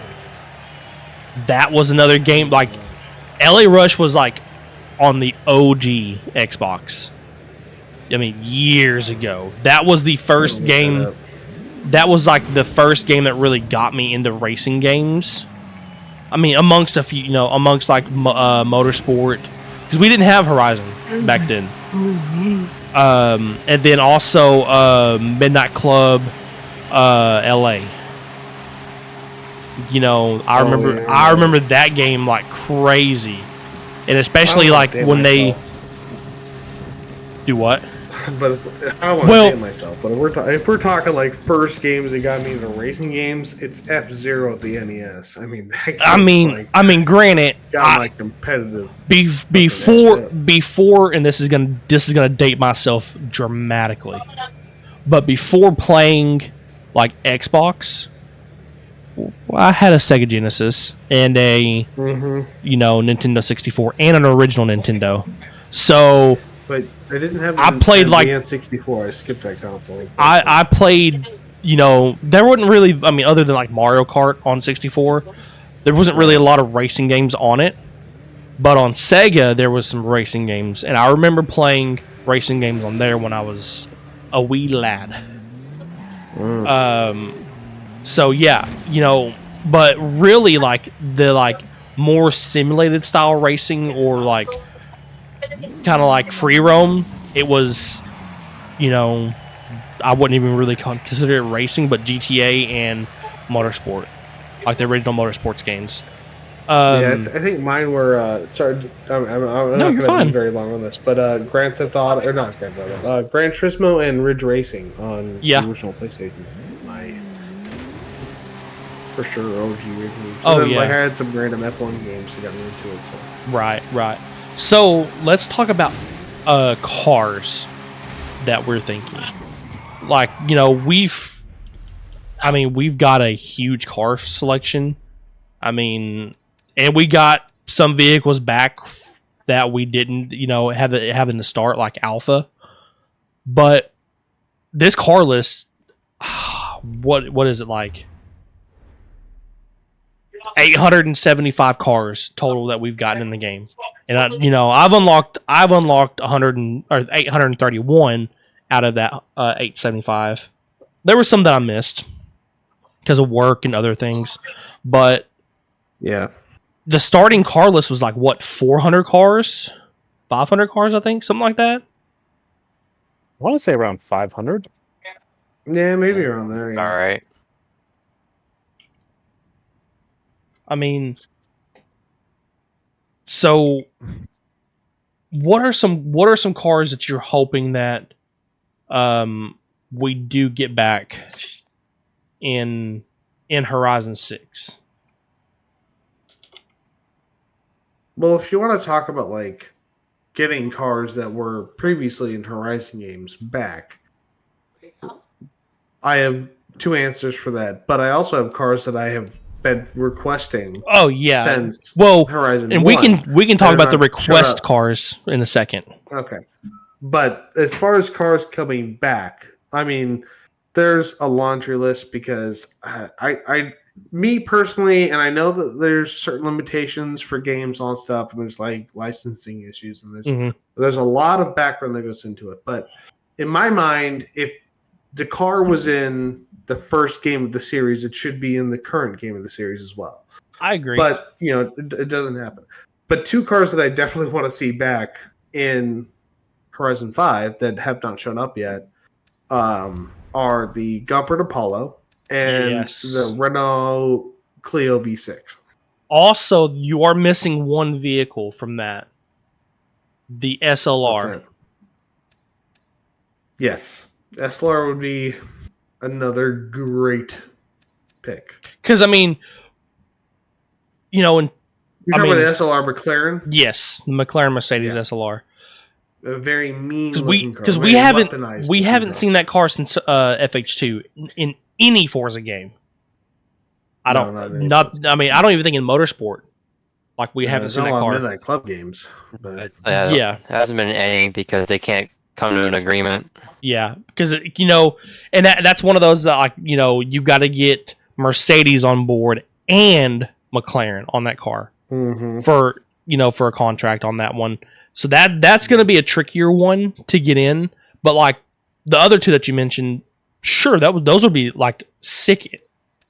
That was another game. Like, LA Rush was like on the OG Xbox. I mean, years ago. That was the first game. That was like the first game that really got me into racing games. I mean, amongst a few, amongst like motorsport, because we didn't have Horizon back then. And then also Midnight Club, LA. I remember that game like crazy, and especially like when they do what. But I don't want to say myself. But if we're talking like first games that got me into racing games, it's F-Zero at the NES. I mean, granted, got my competitive before, and this is gonna date myself dramatically, but before playing like Xbox, I had a Sega Genesis and a Nintendo 64 and an original Nintendo. So, but I didn't have. I played like N64. I skipped that console. I played. There wasn't really. I mean, other than like Mario Kart on 64, there wasn't really a lot of racing games on it. But on Sega, there was some racing games, and I remember playing racing games on there when I was a wee lad. So yeah, but really like the more simulated style racing or like kind of like free roam, it was, I wouldn't even really consider it racing, but GTA and Motorsport, like the original Motorsports games. I think mine were. Sorry, I'm not going to be very long on this, but Grand Theft Auto, or not Grand Theft Auto, Gran Turismo and Ridge Racing on the original PlayStation. For sure, OG Ridge Racing. I had some random F1 games that got me into it. So. Right. So let's talk about cars that we're thinking. Like, we've got a huge car selection. I mean, and we got some vehicles back that we didn't, having to start, like Alpha. But this car list, what is it like? 875 cars total that we've gotten in the game, and I've unlocked 831 out of that 875. There were some that I missed because of work and other things, but yeah, the starting car list was like 400 cars, 500 cars, I think, something like that. I want to say around 500. Yeah, maybe around there. Yeah. All right. I mean, so what are some cars that you're hoping that we do get back in Horizon 6? Well, if you want to talk about like getting cars that were previously in Horizon games back, I have two answers for that, but I also have cars that I have been requesting. Oh yeah. Since Horizon, and 1, we can talk about the request cars in a second. Okay, but as far as cars coming back, I mean, there's a laundry list because me personally, and I know that there's certain limitations for games on stuff, and there's like licensing issues, and there's a lot of background that goes into it. But in my mind, if the car was in the first game of the series, it should be in the current game of the series as well. I agree. But, it doesn't happen. But two cars that I definitely want to see back in Horizon 5 that have not shown up yet are the Gumpert Apollo and the Renault Clio V6. Also, you are missing one vehicle from that. The SLR. Yes. SLR would be another great pick. Because I mean, you know, and You're talking about the SLR McLaren? yes, the McLaren Mercedes Yeah. SLR. A very mean looking car. Because we haven't seen that car since FH2 in any Forza game. I don't even think in Motorsport. Like we haven't seen that car. Midnight Club games, but yeah, it hasn't been any because they can't come to an agreement. Yeah, because and that's one of those that like you've got to get Mercedes on board and McLaren on that car for for a contract on that one. So that's going to be a trickier one to get in. But like the other two that you mentioned, sure, those would be like sick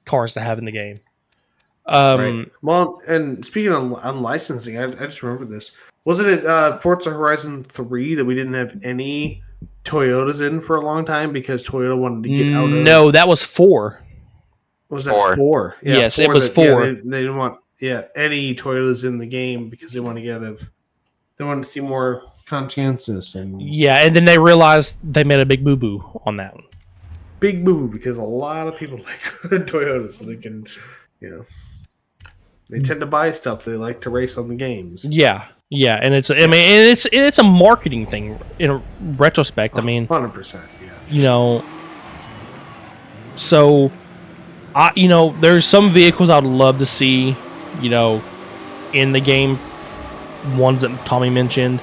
cars to have in the game. Right. Well, and speaking of unlicensing, I just remember this. Wasn't it Forza Horizon 3 that we didn't have any Toyotas in for a long time because Toyota wanted to get out of... No, that was 4. Was that 4? Yeah, yes, it was 4. Yeah, they didn't want any Toyotas in the game because they want to get out of... They wanted to see more conscientious and... Yeah, and then they realized they made a big boo-boo on that one. Big boo because a lot of people like Toyotas, so they can, they tend to buy stuff they like to race on the games. Yeah, and it's a marketing thing in retrospect. I mean, 100%. Yeah. So, there's some vehicles I'd love to see, in the game. Ones that Tommy mentioned.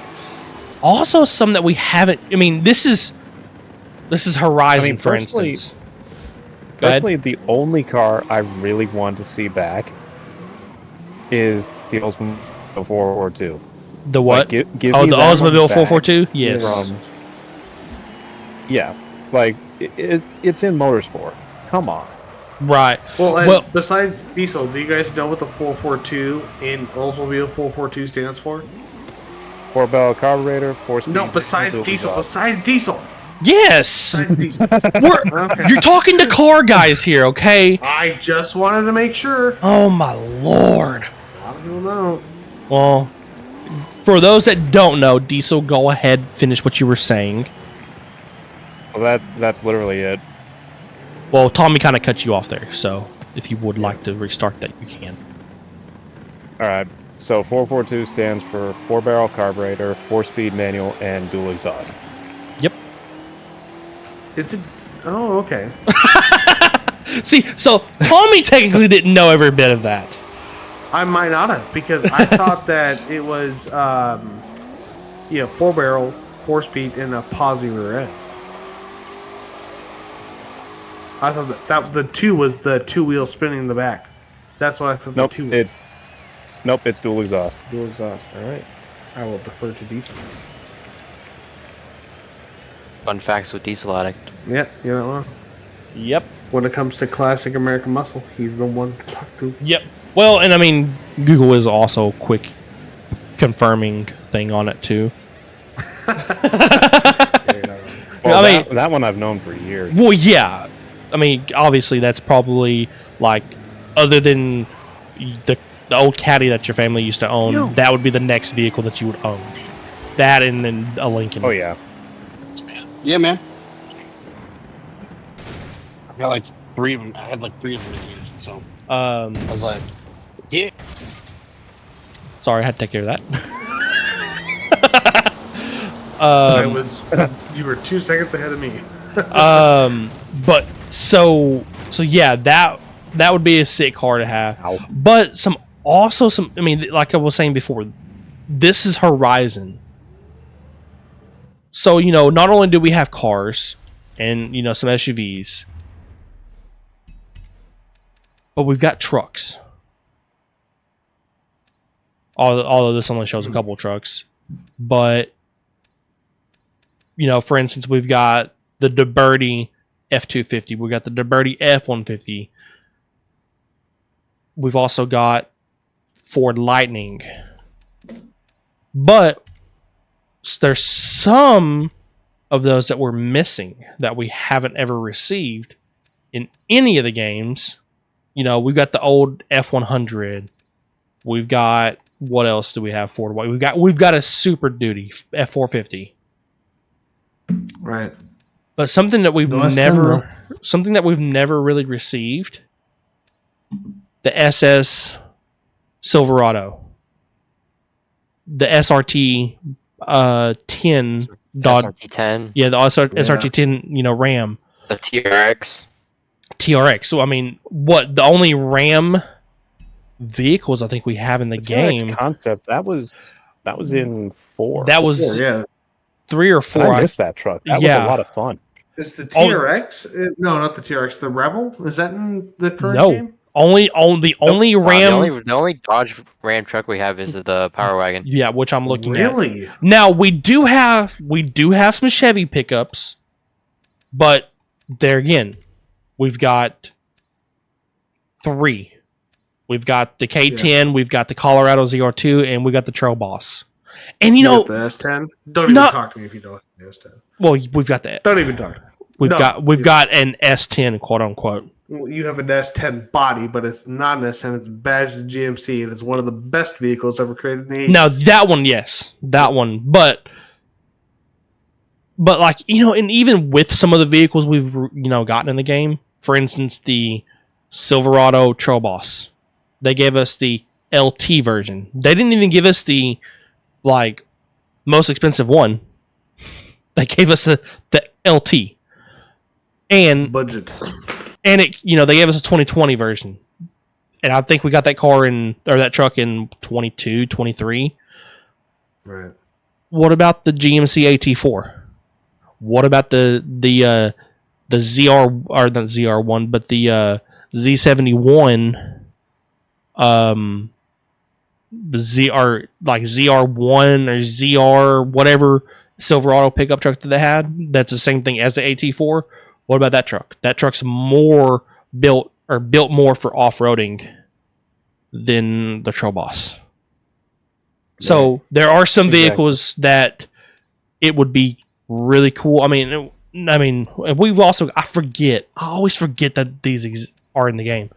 Also, some that we haven't. I mean, this is Horizon, for instance. Personally, the only car I really want to see back is the Oldsmobile 442. The what? Like, give the me that Oldsmobile one back 442? Yes. Yeah, like it's in Motorsport. Come on. Right. Well, besides Diesel, do you guys know what the 442 in Oldsmobile 442 stands for? 4-barrel carburetor, 4-speed. No, besides Diesel. Besides Diesel. Yes. Besides Diesel. You're talking to car guys here, okay? I just wanted to make sure. Oh my lord. A lot of people know. Well, for those that don't know, Diesel, go ahead, finish what you were saying. Well, that's literally it. Well, Tommy kind of cut you off there, so if you would like to restart that, you can. All right. So 442 stands for 4-barrel carburetor, 4-speed manual, and dual exhaust. Yep. Is it? Oh, okay. See, so Tommy technically didn't know every bit of that. I might not have, because I thought that it was, 4-barrel, 4-speed, and a posi rear end. I thought that the 2 was the 2-wheel spinning in the back. That's what I thought the 2 was. It's dual exhaust. Dual exhaust. All right. I will defer to Diesel. Fun facts with Diesel Addict. Yeah, you know. Yep. When it comes to classic American muscle, he's the one to talk to. Yep. Well, and I mean, Google is also a quick confirming thing on it too. Well, that one I've known for years. Well, yeah. I mean, obviously, that's probably like, other than the old Caddy that your family used to own, that would be the next vehicle that you would own. That and then a Lincoln. Oh yeah. Yeah, man. I got like 3 of them. I had like 3 of them in here, so I was like, yeah. Sorry, I had to take care of that. You were 2 seconds ahead of me. But so yeah, that would be a sick car to have. Ow. But I mean, like I was saying before, this is Horizon. So, not only do we have cars and, some SUVs, but we've got trucks. Although this only shows a couple of trucks. But, for instance, we've got the DeBerti F250. We've got the DeBerti F150. We've also got Ford Lightning. But there's some of those that we're missing that we haven't ever received in any of the games. We've got the old F100. We've got, what else do we have for? We've got a Super Duty F450. Right. But something that we've never really received the SS Silverado, the SRT 10 SRT-10. Yeah, the SRT 10, Ram. The TRX. So I mean, what the only Ram vehicles I think we have in the game concept that was in 4. That was 3 or 4. And I missed that truck. That was a lot of fun. Is the TRX? No, not the TRX. The Rebel? Is that in the current game? Only Ram. The only Dodge Ram truck we have is the Power Wagon. Yeah, which I'm looking at. Really? Now we do have some Chevy pickups, but there again, we've got 3. We've got the K10, we've got the Colorado ZR2, and we got the Trail Boss. And the S10. Don't even talk to me if you don't have the S10. Well, we've got that. Don't even talk. We've got an S10, quote unquote. Well, you have an S10 body, but it's not an S10. It's badged to GMC, and it's one of the best vehicles ever created in the 80s. Now that one, yes, that one, but like and even with some of the vehicles we've gotten in the game, for instance, the Silverado Trail Boss, they gave us the LT version. They didn't even give us the most expensive one. They gave us the LT, and budget, and it they gave us a 2020 version, and I think we got that that truck in 22, 23. Right. What about the GMC AT4? What about the ZR, or not ZR1, but the Z71? ZR1 or ZR whatever Silverado pickup truck that they had. That's the same thing as the AT4. What about that truck? That truck's more built more for off-roading than the Trail Boss. So there are some vehicles that it would be really cool. I mean, we've also I always forget that these are in the game.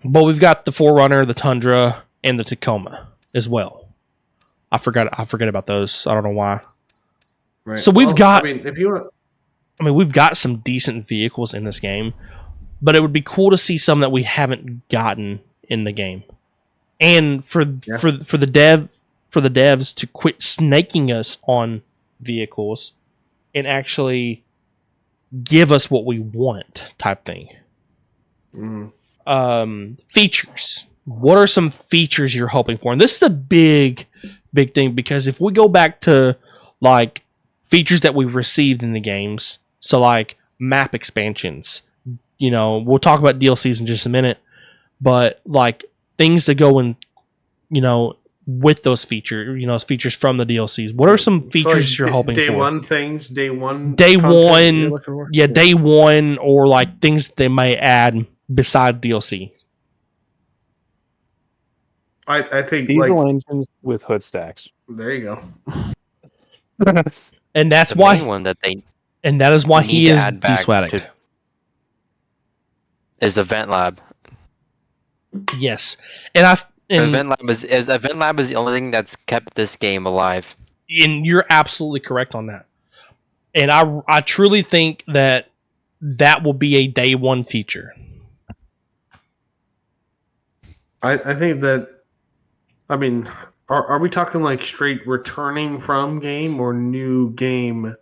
But we've got the 4Runner, the Tundra, and the Tacoma as well. I forgot about those. I don't know why. Right. So we've got. If you want. We've got some decent vehicles in this game, but it would be cool to see some that we haven't gotten in the game, and for the devs to quit snaking us on vehicles and actually give us what we want, type thing. Features. What are some features you're hoping for? And this is the big thing, because if we go back to features that we've received in the games, so map expansions, we'll talk about DLCs in just a minute, but things that go in, with those features, features from the DLCs. What are some features you're hoping for? Day one things, day one, yeah, day one, or things that they may add beside DLC. I think diesel engines with hood stacks. There you go. And that's the why main one that they and that is why he is deswatted. Is Event Lab. Yes, and Event Lab is the only thing that's kept this game alive. And you're absolutely correct on that. And I truly think that will be a day one feature. I think that. I mean, are we talking straight returning from game or new game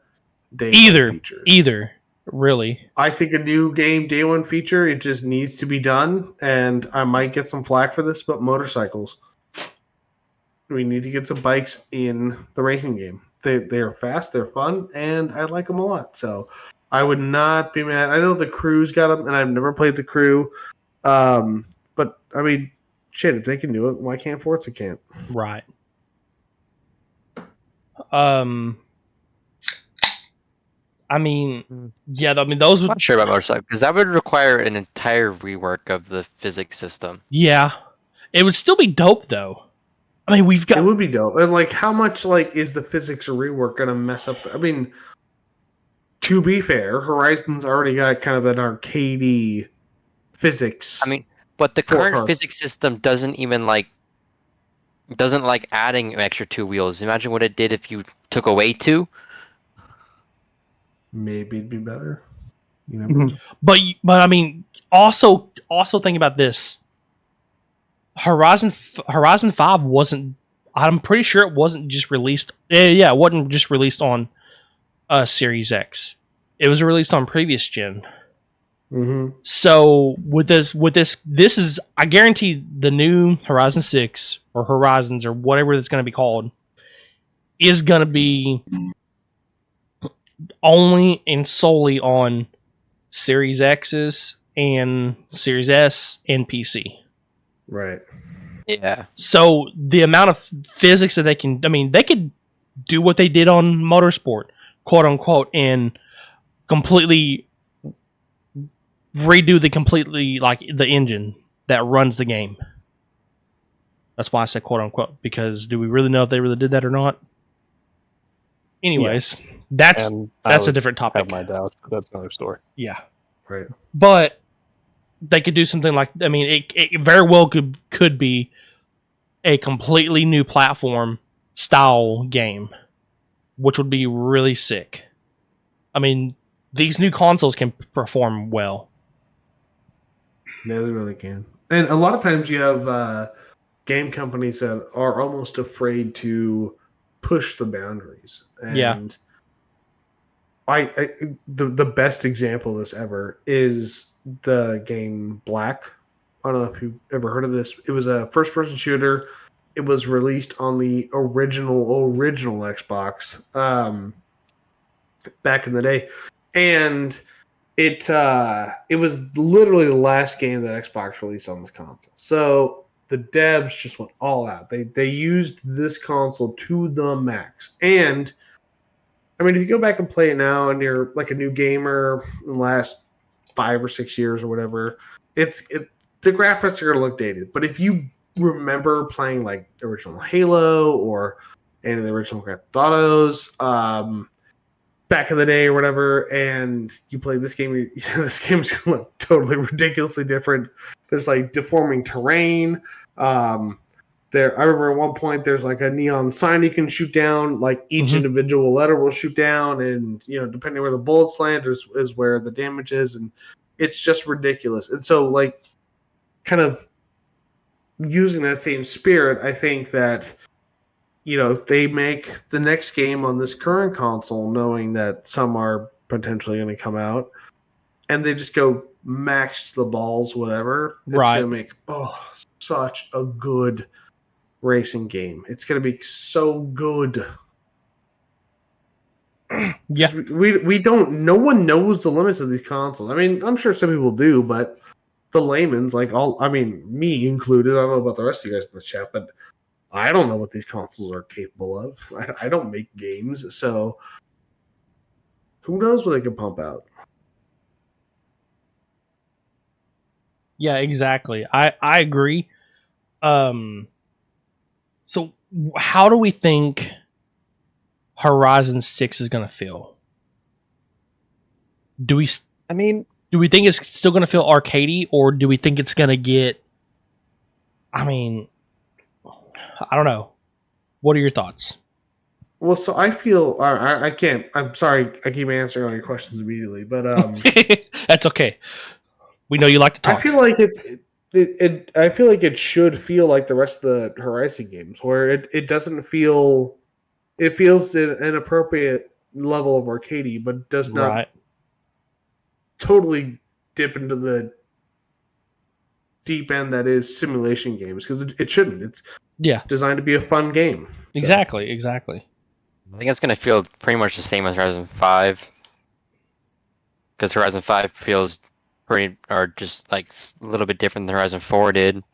day one feature? Either, really. I think a new game day one feature, it just needs to be done, and I might get some flack for this, but motorcycles. We need to get some bikes in the racing game. They are fast, they're fun, and I like them a lot. So I would not be mad. I know the Crew's got them, and I've never played the Crew. But I mean, shit, if they can do it, why can't Forza can't? Right. I mean, yeah. I mean, those. I'm not sure about motorcycle, because that would require an entire rework of the physics system. Yeah, it would still be dope, though. I mean, we've got. It would be dope. And how much is the physics or rework gonna mess up? I mean, to be fair, Horizon's already got kind of an arcadey physics. I mean, but the current physics system doesn't even adding an extra 2 wheels. Imagine what it did if you took away 2. Maybe it'd be better. But I mean, also think about this. Horizon 5 wasn't. I'm pretty sure it wasn't just released. Yeah, it wasn't just released on Series X. It was released on previous gen. Mm-hmm. So with this is, I guarantee the new Horizon 6 or Horizons or whatever it's going to be called is going to be only and solely on Series X's and Series S and PC. Right. Yeah. So the amount of physics that they can, I mean, they could do what they did on Motorsport, quote unquote, and completely redo the engine that runs the game. That's why I said quote unquote, because do we really know if they really did that or not? Anyways, that's a different topic. I have my doubts, but that's another story. Yeah. Right. But they could do something like, I mean, it very well could be a completely new platform style game, which would be really sick. I mean, these new consoles can perform well. Yeah, they really can. And a lot of times you have game companies that are almost afraid to push the boundaries. And Yeah. the best example of this ever is the game Black. I don't know if you've ever heard of this. It was a first-person shooter. It was released on the original Xbox back in the day, and it was literally the last game that Xbox released on this console. So the devs just went all out. They used this console to the max. And I mean, if you go back and play it now, and you're like a new gamer in the last 5 or 6 years or whatever, the graphics are gonna look dated. But if you remember playing like the original Halo or any of the original Grand Theft Autos, back in the day or whatever, and you play this game, this game's gonna look totally ridiculously different. There's like deforming terrain. I remember at one point there's like a neon sign you can shoot down. Like each individual letter will shoot down, and depending where the bullets land is where the damage is, and it's just ridiculous. And so, like, kind of using that same spirit, I think that if they make the next game on this current console, knowing that some are potentially going to come out, and they just go max to the balls, whatever, it's going to make such a good racing game. It's going to be so good. Yeah, we don't. No one knows the limits of these consoles. I mean, I'm sure some people do, but the layman's me included. I don't know about the rest of you guys in the chat, but I don't know what these consoles are capable of. I don't make games, so who knows what they can pump out. Yeah, exactly. I agree. So how do we think Horizon 6 is going to feel? Do we think it's still going to feel arcadey, or do we think it's going to get, I don't know. What are your thoughts? Well, so I feel I can't. I'm sorry. I keep answering all your questions immediately, but that's okay. We know you like to talk. I feel like I feel like it should feel like the rest of the Horizon games, where it doesn't feel. It feels an appropriate level of arcadey, but does not totally dip into the deep end that is simulation games, because it shouldn't. It's designed to be a fun game. So. Exactly. I think it's going to feel pretty much the same as Horizon 5. Because Horizon 5 feels just like a little bit different than Horizon 4 did.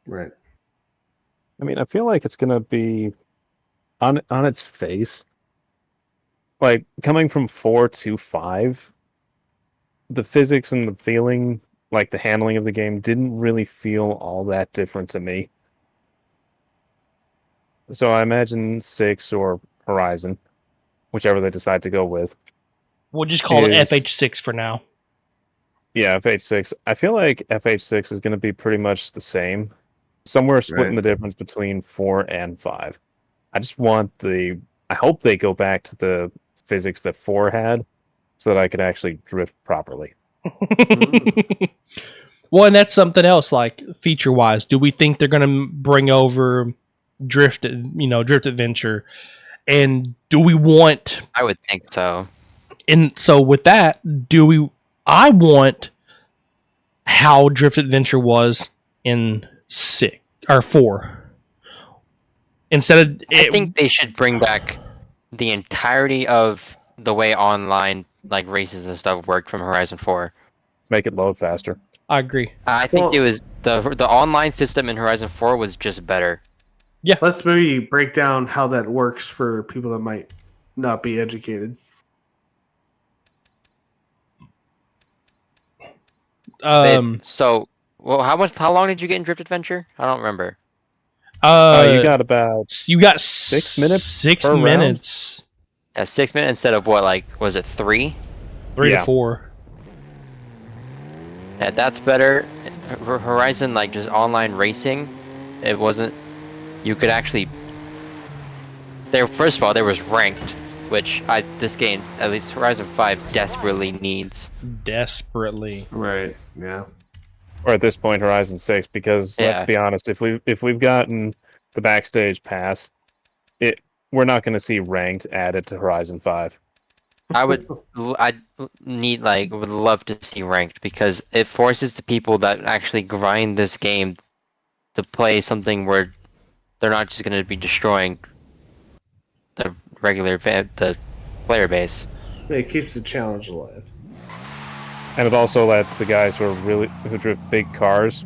Right. I mean, I feel like it's going to be on its face. Like, coming from 4 to 5, the physics and the feeling, like the handling of the game, didn't really feel all that different to me. So I imagine 6 or Horizon, whichever they decide to go with. We'll just call it FH6 for now. Yeah, FH6. I feel like FH6 is going to be pretty much the same. Somewhere splitting the difference between 4 and 5. I just want I hope they go back to the physics that 4 had, so that I could actually drift properly. Well, and that's something else. Like feature wise, do we think they're going to bring over Drift Adventure, and do we want? I would think so. And so with that, do we? I want how Drift Adventure was in 6 or 4. Instead of I think they should bring back the entirety of the way online like races and stuff worked from Horizon 4. Make it load faster. I agree. I think it was the online system in Horizon 4 was just better. Yeah. Let's maybe break down how that works for people that might not be educated. So, well, how long did you get in Drift Adventure? I don't remember. You got about 6 minutes. 6 per minutes. Yeah, 6 minutes instead of what? Like, was it 3? 3 Yeah. to 4. Yeah, that's better. For Horizon, like just online racing, it wasn't. You could actually. First of all, there was ranked, which this game, at least Horizon 5, desperately needs. Desperately. Right. Yeah. Or at this point, Horizon 6, because Yeah. let's be honest, if we've gotten the backstage pass, we're not going to see ranked added to Horizon 5. would love to see ranked because it forces the people that actually grind this game to play something where they're not just going to be destroying the the player base. It keeps the challenge alive. And it also lets the guys who drift big cars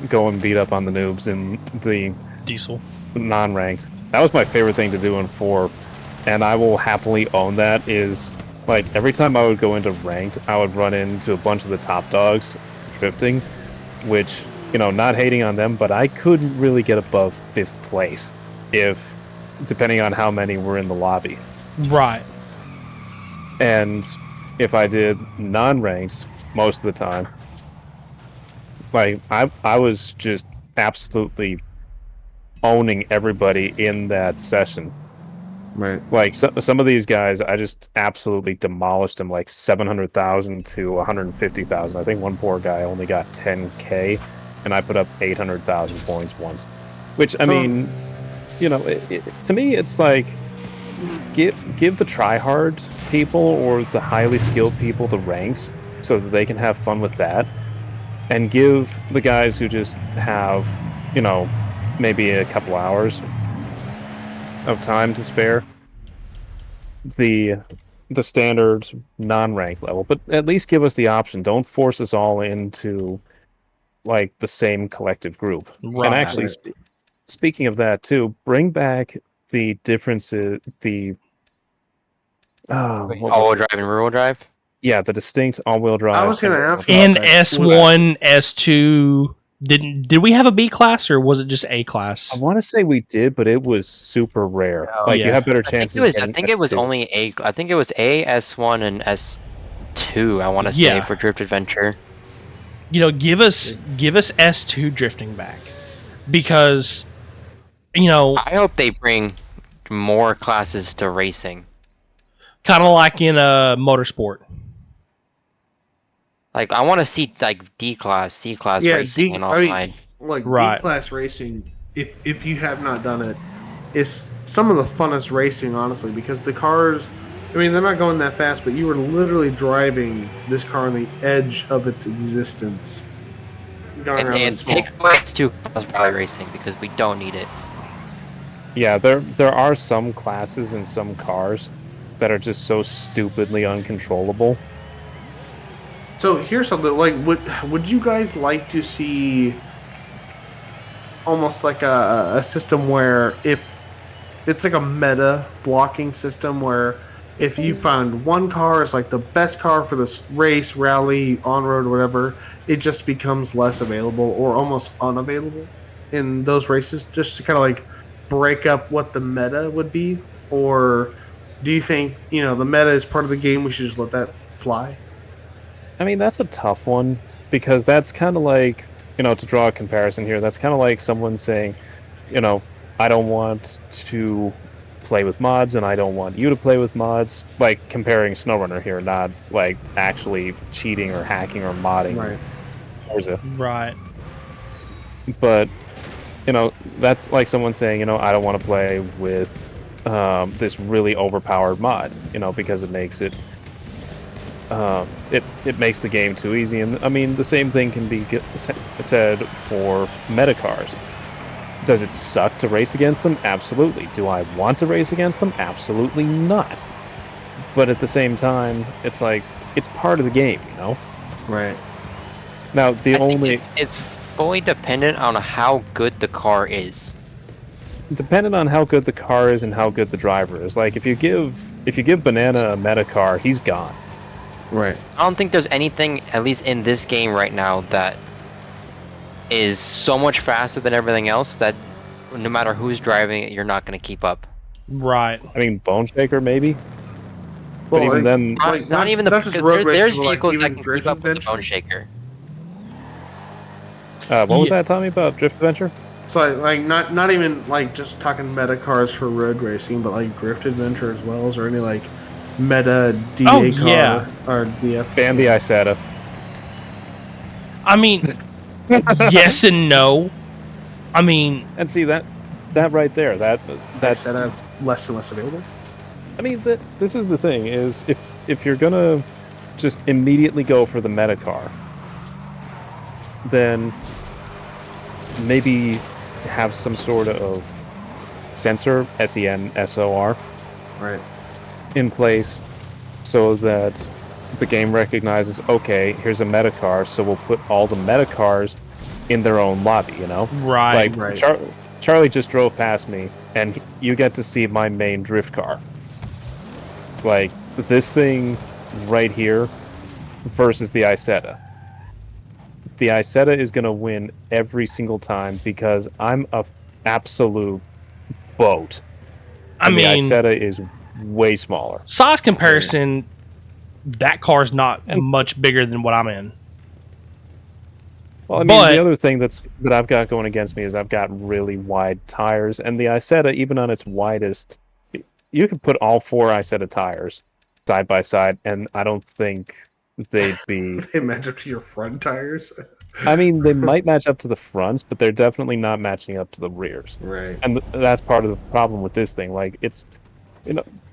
go and beat up on the noobs in the Diesel. non-ranked. That was my favorite thing to do in 4, and I will happily own that. Is like every time I would go into ranked, I would run into a bunch of the top dogs drifting, which, not hating on them, but I couldn't really get above 5th place depending on how many were in the lobby. Right. And if I did non-ranks most of the time, like I was just absolutely owning everybody in that session. Right. Like some of these guys, I just absolutely demolished them, like 700,000 to 150,000. I think one poor guy only got 10K, and I put up 800,000 points once. Which, I mean, to me, it's like give the try-hard people or the highly skilled people the ranks so that they can have fun with that, and give the guys who just have, maybe a couple hours of time to spare the standard non-ranked level. But at least give us the option. Don't force us all into like the same collective group. Right. And actually, speaking of that too, bring back the differences, all-wheel drive and rear-wheel drive. Yeah, the distinct all-wheel drive. I was going to ask In about that. S1, S2, did we have a B class or was it just A class? I want to say we did, but it was super rare. Oh, like yeah. you have better chances. I think it was only A. I think it was A, S1, and S2. I want to say for Drift Adventure. Give us S2 drifting back, because I hope they bring more classes to racing. Kind of like in motorsport. Like I want to see like D class, C class racing and offline. D class racing. If you have not done it, is some of the funnest racing, honestly, because the cars. I mean, they're not going that fast, but you were literally driving this car on the edge of its existence. And take away S2 class rally racing because we don't need it. Yeah, there are some classes in some cars that are just so stupidly uncontrollable. So here's something like, would you guys like to see almost like a system where if it's like a meta blocking system where if you found one car is like the best car for this race, rally, on-road, whatever, it just becomes less available or almost unavailable in those races, just to kind of like break up what the meta would be? Or do you think, the meta is part of the game, we should just let that fly? I mean, that's a tough one, because that's kind of like, to draw a comparison here, that's kind of like someone saying, I don't want to play with mods and I don't want you to play with mods. Like comparing SnowRunner here, not like actually cheating or hacking or modding. Right. Forza. Right. But that's like someone saying, I don't want to play with this really overpowered mod, because it makes it makes the game too easy. And I mean, the same thing can be said for meta cars. Does it suck to race against them? Absolutely. Do I want to race against them? Absolutely not. But at the same time, it's like, it's part of the game, Right. Now, the I think only... it's fully dependent on how good the car is. Dependent on how good the car is and how good the driver is. Like, if you give Banana a meta car, he's gone. Right. I don't think there's anything, at least in this game right now, that is so much faster than everything else that no matter who's driving it, you're not going to keep up. Right. I mean, Bone Shaker, maybe? Well, but even then... Not even the... not just road there's racing, but, vehicles like, that even can keep up with the Drift Bone Shaker. what was that, Tommy, about Drift Adventure? So like not even like just talking meta cars for road racing, but like Drift Adventure as well. Is there any like meta DA car yeah. or DF? Ban the Isetta. I mean, yes and no. I mean, and see that right there, that's less and less available. I mean, this is the thing, is if you're gonna just immediately go for the meta car, then maybe have some sort of sensor, SENSOR, right, in place so that the game recognizes, okay, here's a meta car, so we'll put all the meta cars in their own lobby, Right, like, right. Charlie just drove past me, and you get to see my main drift car. Like, this thing right here versus the Isetta. The Isetta is going to win every single time because I'm a absolute boat. And the Isetta is way smaller. Size comparison, that car's not much bigger than what I'm in. Well, I mean, the other thing that I've got going against me is I've got really wide tires, and the Isetta, even on its widest, you could put all 4 Isetta tires side by side, and I don't think they'd be... They match up to your front tires? I mean, they might match up to the fronts, but they're definitely not matching up to the rears. Right. And that's part of the problem with this thing. Like, it's,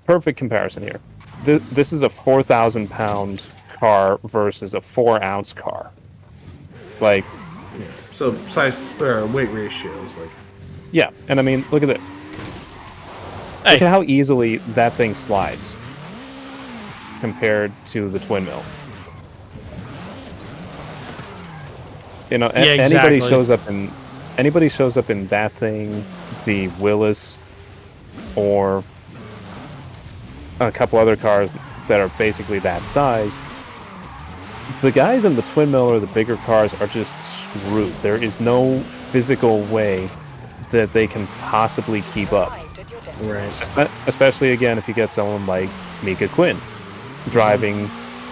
perfect comparison here. This is a 4,000-pound car versus a 4-ounce car. Like, yeah. So size weight ratios, like. Yeah, and I mean, look at this. Hey. Look at how easily that thing slides compared to the twin mill. Anybody exactly. shows up in that thing, the Willis, or a couple other cars that are basically that size. The guys in the twin mill or the bigger cars are just screwed. There is no physical way that they can possibly keep up. Right. Especially, again, if you get someone like Mika Quinn driving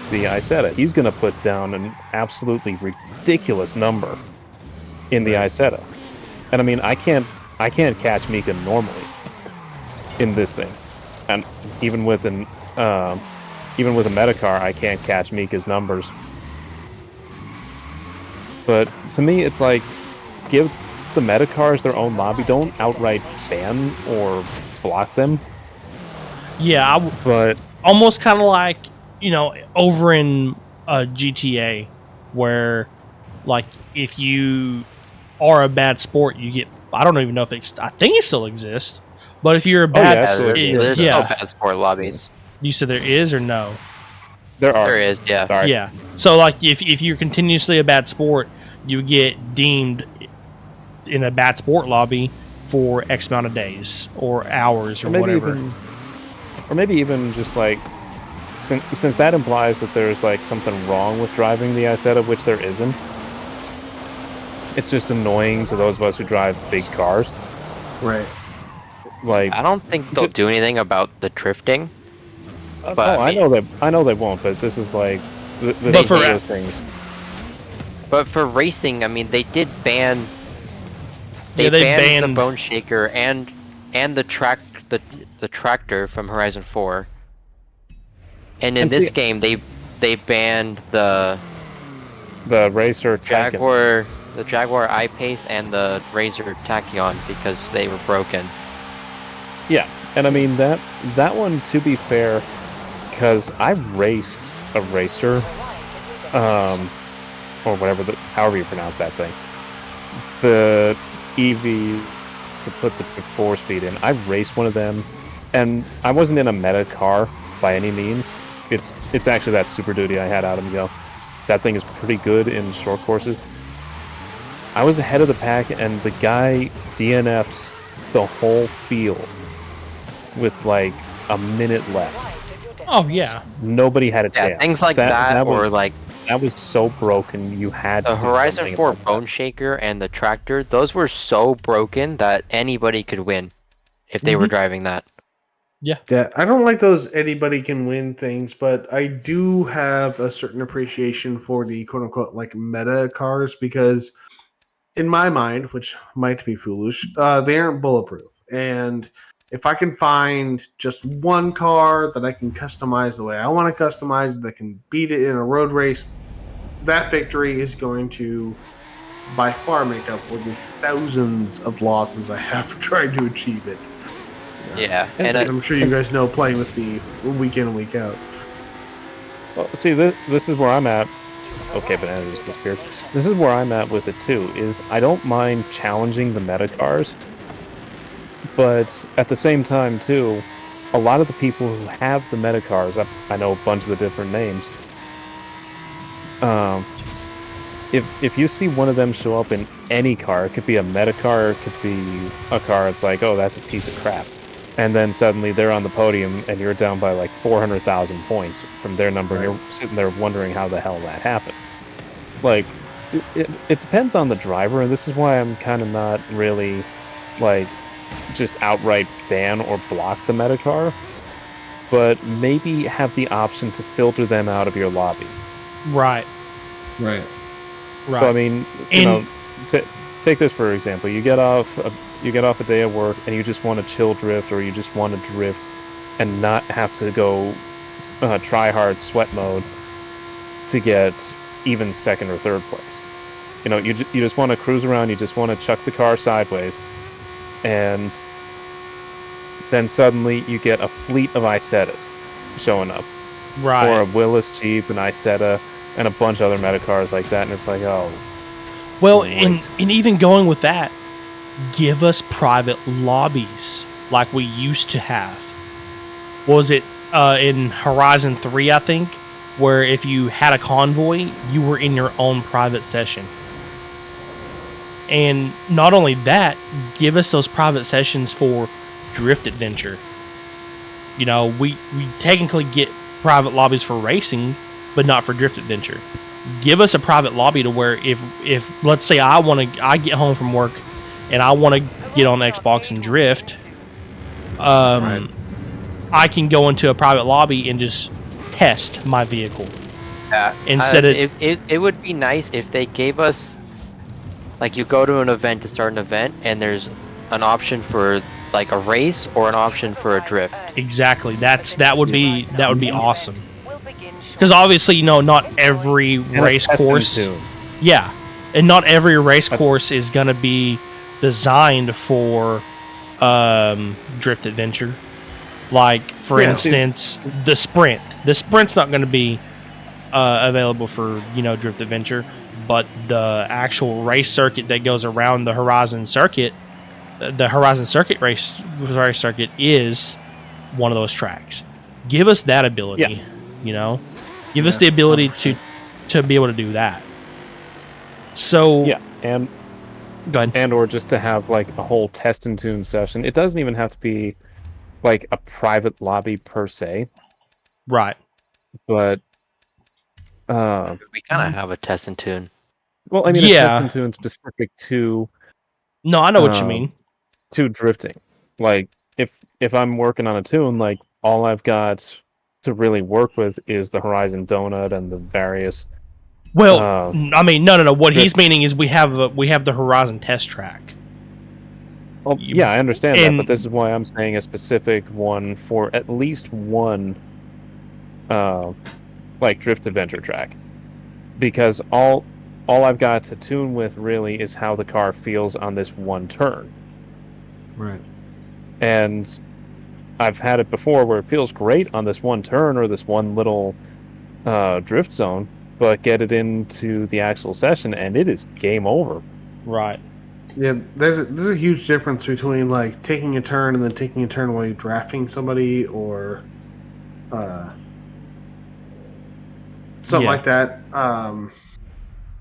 the Isetta. He's going to put down an absolutely ridiculous number in the Isetta. And I mean, I can't catch Mika normally in this thing. And even with a meta car, I can't catch Mika's numbers. But to me, it's like, give the meta cars their own lobby. Don't outright ban or block them. Yeah, but almost kind of like, over in GTA, where, like, if you are a bad sport, you get, I don't even know if I think it still exists, but if you're a bad... there's no bad sport lobbies. You said there is or no? There are. There is, yeah. Sorry. Yeah. So, like, if you're continuously a bad sport, you get deemed in a bad sport lobby for X amount of days or hours or whatever. Or maybe even just like, since that implies that there's like something wrong with driving the Isetta, which there isn't. It's just annoying to those of us who drive big cars. Right. Like, I don't think they'll do anything about the drifting. But I know they won't. But this is like, this is one of those things. But for racing, I mean, they did ban. They banned the Bone Shaker and the track, the tractor from Horizon 4, and in And this see- game they banned the Racer Taycan. the Jaguar I-Pace and the Razor Tachyon because they were broken. Yeah, and I mean that one, to be fair, because I raced a racer, or whatever, however you pronounce that thing, the EV to put the 4-speed in. I raced one of them, and I wasn't in a meta car by any means. It's actually that Super Duty I had out of go. That thing is pretty good in short courses. I was ahead of the pack, and the guy DNF'd the whole field with like a minute left. Oh yeah. Nobody had a chance. Yeah, things like that or was, like that was so broken. You had the to do Horizon something 4 about Bone that. Shaker and the tractor. Those were so broken that anybody could win if they were driving that. Yeah, I don't like those anybody can win things, but I do have a certain appreciation for the quote unquote like meta cars because, in my mind, which might be foolish, they aren't bulletproof. And if I can find just one car that I can customize the way I want to customize, that can beat it in a road race, that victory is going to by far make up for the thousands of losses I have trying to achieve it. Yeah, And and I'm sure you guys know playing with me week in and week out. Well, see, this is where I'm at. Okay, Banana just disappeared. This is where I'm at with it too, is I don't mind challenging the meta cars, but at the same time too, a lot of the people who have the meta cars, I know a bunch of the different names, if you see one of them show up in any car, it could be a meta car, it could be a car, it's like, oh, that's a piece of crap. And then suddenly they're on the podium and you're down by like 400,000 points from their number, and you're sitting there wondering how the hell that happened. Like, it depends on the driver, and this is why I'm kind of not really, like, just outright ban or block the meta car, but maybe have the option to filter them out of your lobby. Right. Right. So I mean, you know, take this for example. You get off a day of work and you just want to chill drift, or you just want to drift and not have to go try hard sweat mode to get even second or third place. You know, you just want to cruise around. You just want to chuck the car sideways, and then suddenly you get a fleet of Isettas showing up, Right. or a Willis Jeep, an Isetta, and a bunch of other meta cars like that, and it's like, oh. Well, great. and even going with that, give us private lobbies like we used to have. What was it in Horizon 3, I think, where if you had a convoy, you were in your own private session. And not only that, give us those private sessions for Drift Adventure. You know, we technically get private lobbies for racing, but not for Drift Adventure. Give us a private lobby to where if let's say I get home from work and I want to get on Xbox and drift, I can go into a private lobby and just test my vehicle. yeah, Instead of it would be nice if they gave us, like, you go to an event to start an event and there's an option for like a race or an option for a drift. exactly that would be awesome. Because obviously, you know, not every race course. Yeah, and not every race course is going to be designed for Drift Adventure. Like, for instance, the sprint. The sprint's not going to be available for, you know, Drift Adventure, but the actual race circuit that goes around the Horizon circuit, the Horizon Circuit race circuit is one of those tracks. Give us that ability, you know? Give us the ability 100%. to be able to do that. So yeah, and go ahead. And or just to have like a whole test and tune session. It doesn't even have to be like a private lobby per se, Right? but We kind of have a test and tune. Well, I mean, a test and tune specific to. No, I know what you mean. To drifting, like if I'm working on a tune, like all I've got to really work with is the Horizon Donut and the various. Well, I mean, no. What he's meaning is we have the Horizon test track. Well, yeah, I understand that, but this is why I'm saying a specific one for at least one, like drift adventure track, because all I've got to tune with really is how the car feels on this one turn. Right. And I've had it before where it feels great on this one turn or this one little drift zone, but get it into the actual session and it is game over. Right. Yeah, there's a huge difference between like taking a turn and then taking a turn while you're drafting somebody or something like that.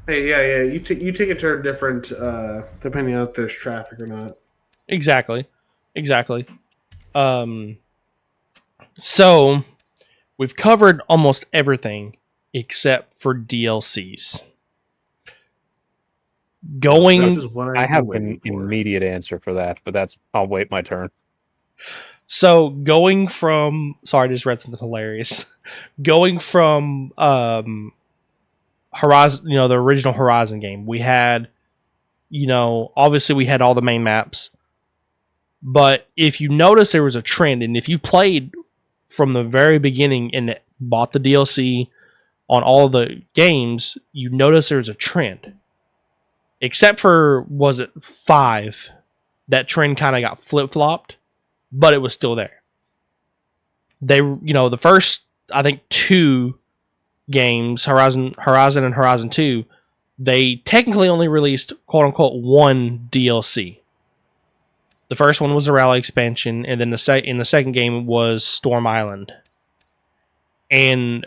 Hey, yeah, you take a turn different depending on if there's traffic or not. Exactly. So we've covered almost everything except for DLCs. This is what I I've have been an waiting for. immediate answer for that, but I'll wait my turn. So going from sorry, I just read something hilarious. Going from Horizon, the original Horizon game, we had, obviously we had all the main maps. But if you notice there was a trend, and if you played from the very beginning and bought the DLC on all the games, you notice there was a trend. Except for, was it 5? That trend kind of got flip-flopped, but it was still there. They, the first, I think, 2 games, Horizon and Horizon 2, they technically only released quote-unquote 1 DLC. The first one was the Rally expansion, and then in the second game was Storm Island. And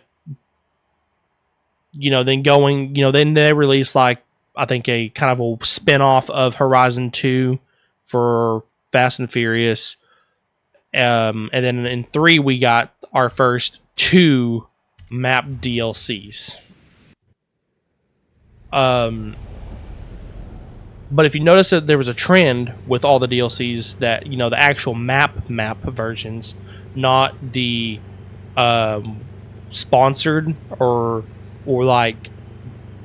then they released like I think a kind of a spin-off of Horizon 2 for Fast and Furious. And then in 3 we got our first 2 map DLCs. But if you notice that there was a trend with all the DLCs that, the actual map versions, not the sponsored or like,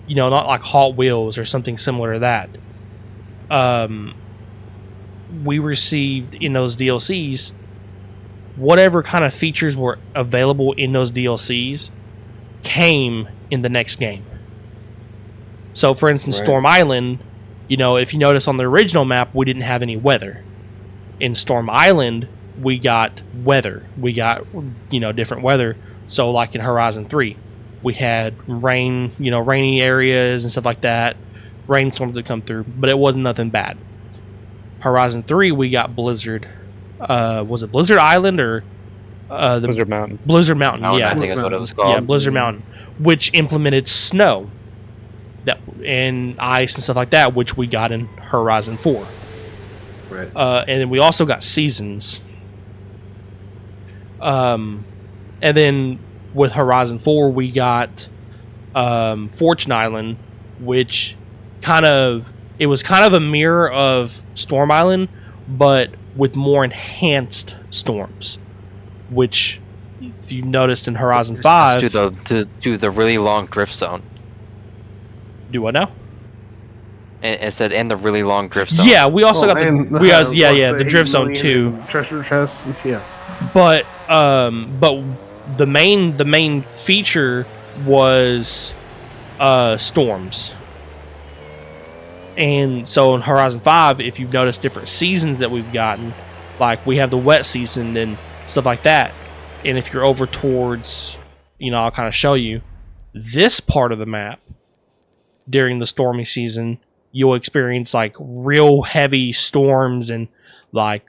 not like Hot Wheels or something similar to that. We received in those DLCs whatever kind of features were available in those DLCs came in the next game. So, for instance, Storm Island, if you notice on the original map, we didn't have any weather. In Storm Island, we got weather. We got, different weather. So, like in Horizon 3, we had rain, rainy areas and stuff like that. Rainstorms that come through, but it wasn't nothing bad. Horizon 3, we got Blizzard. Was it Blizzard Island or Blizzard Mountain? Blizzard Mountain, yeah. I think that's what it was called. Yeah, Blizzard Mountain, which implemented snow and ice and stuff like that, which we got in Horizon 4. Right. And then we also got seasons. And then with Horizon 4, we got Fortune Island, which it was kind of a mirror of Storm Island, but with more enhanced storms, which if you noticed in Horizon 5... To the really long drift zone. Do what now? And it said, and the really long drift zone. Yeah, we also got the drift zone too. Treasure chests, yeah. But the main feature was storms. And so in Horizon 5, if you've noticed different seasons that we've gotten, like we have the wet season and stuff like that. And if you're over towards, I'll kind of show you this part of the map during the stormy season, you'll experience like real heavy storms and like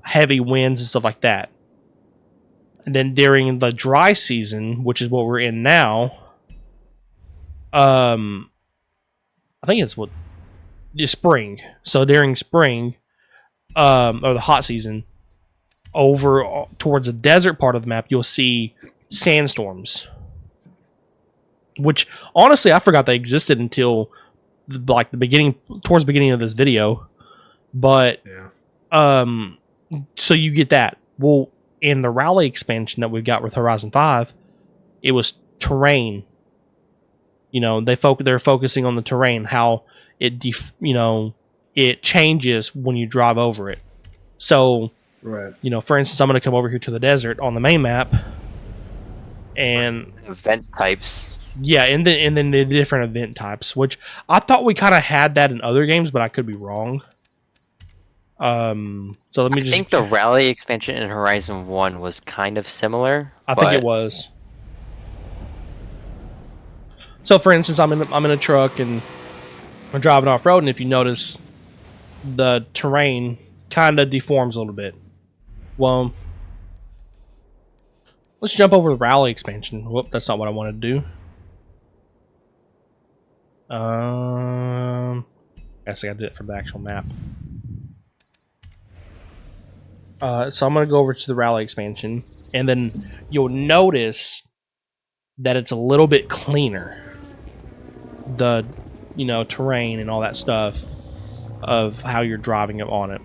heavy winds and stuff like that. And then during the dry season, which is what we're in now, I think it's spring. So during spring, or the hot season, over towards the desert part of the map, you'll see sandstorms. Which honestly, I forgot they existed until towards the beginning of this video. But so you get that. Well, in the Rally expansion that we've got with Horizon 5, it was terrain. They're focusing on the terrain, how it it changes when you drive over it. So, Right. for instance, I'm going to come over here to the desert on the main map, and Event types. yeah, and then the different event types, which I thought we kind of had that in other games, but I could be wrong. So let me I just. think the rally expansion in Horizon 1 was kind of similar. I think it was. So, for instance, I'm in a truck and I'm driving off road, and if you notice, the terrain kind of deforms a little bit. Well, let's jump over the rally expansion. Whoop, that's not what I wanted to do. Guess I gotta do it for the actual map. So I'm gonna go over to the rally expansion, and then you'll notice that it's a little bit cleaner. The terrain and all that stuff of how you're driving on it,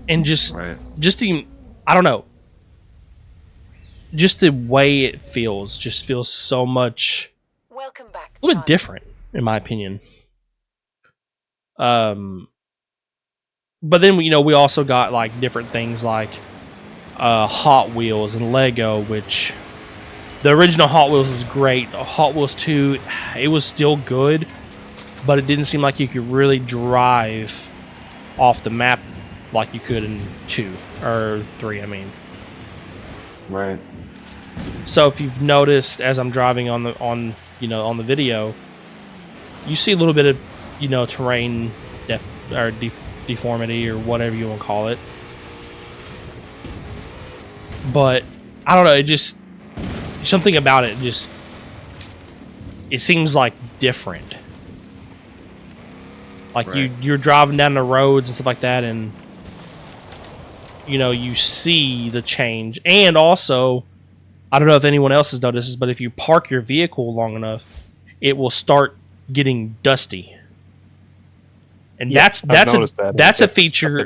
and just the I don't know, just the way it feels just feels so much Welcome back, a little bit different in my opinion. But then we also got like different things like Hot Wheels and Lego, which the original Hot Wheels was great. Hot Wheels 2, it was still good, but it didn't seem like you could really drive off the map like you could in 2 or 3, I mean. Right. So if you've noticed as I'm driving on the video, you see a little bit of terrain deformity or whatever you want to call it. But I don't know, it just something about it it seems like different. Like you're driving down the roads and stuff like that, and you see the change. And also, I don't know if anyone else has noticed this, but if you park your vehicle long enough, it will start getting dusty. And that's a feature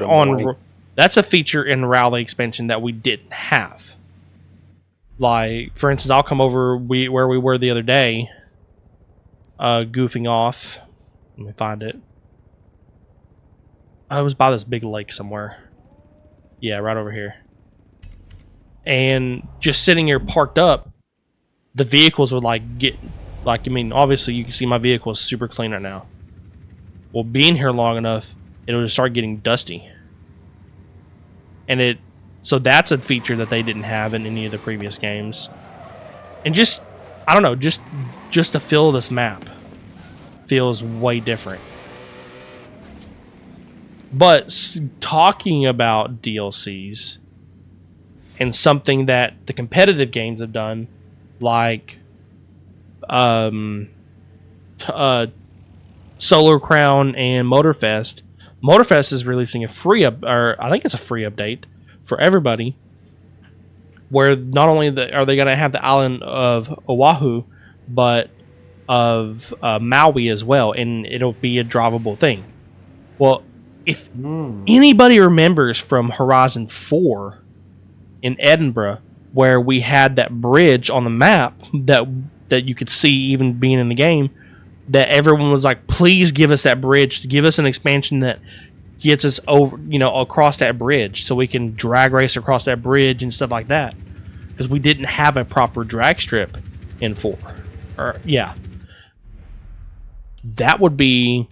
that's a feature in Rally expansion that we didn't have. Like, for instance, I'll come over where we were the other day, goofing off. Let me find it. I was by this big lake somewhere. Yeah, right over here. And just sitting here parked up, the vehicles would obviously you can see my vehicle is super clean right now. Well, being here long enough, it'll just start getting dusty. And so that's a feature that they didn't have in any of the previous games. And I don't know, just the feel of this map feels way different. But talking about DLCs and something that the competitive games have done, like Solar Crown and Motorfest. Motorfest is releasing a free I think it's a free update for everybody, where not only are they going to have the island of Oahu, but of Maui as well, and it'll be a drivable thing. Well, if anybody remembers from Horizon 4 in Edinburgh, where we had that bridge on the map that you could see even being in the game, that everyone was like, please give us that bridge, give us an expansion that gets us over, across that bridge, so we can drag race across that bridge and stuff like that, because we didn't have a proper drag strip in 4. That would be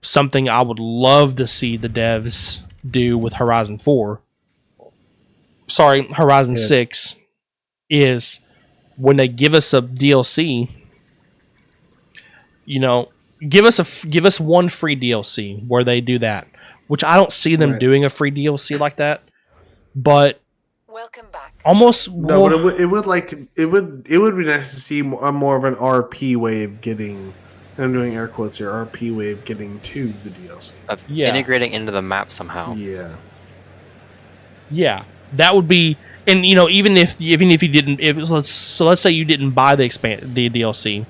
something I would love to see the devs do with Horizon 4. Sorry, Horizon 6, is when they give us a DLC, give us one free DLC where they do that, which I don't see them doing a free DLC like that. But welcome back. Almost no, but it would be nice to see more of an RP way of getting. And I'm doing air quotes here. RP way of getting to the DLC. Integrating into the map somehow. Yeah, that would be. And even if you didn't, let's say you didn't buy the DLC,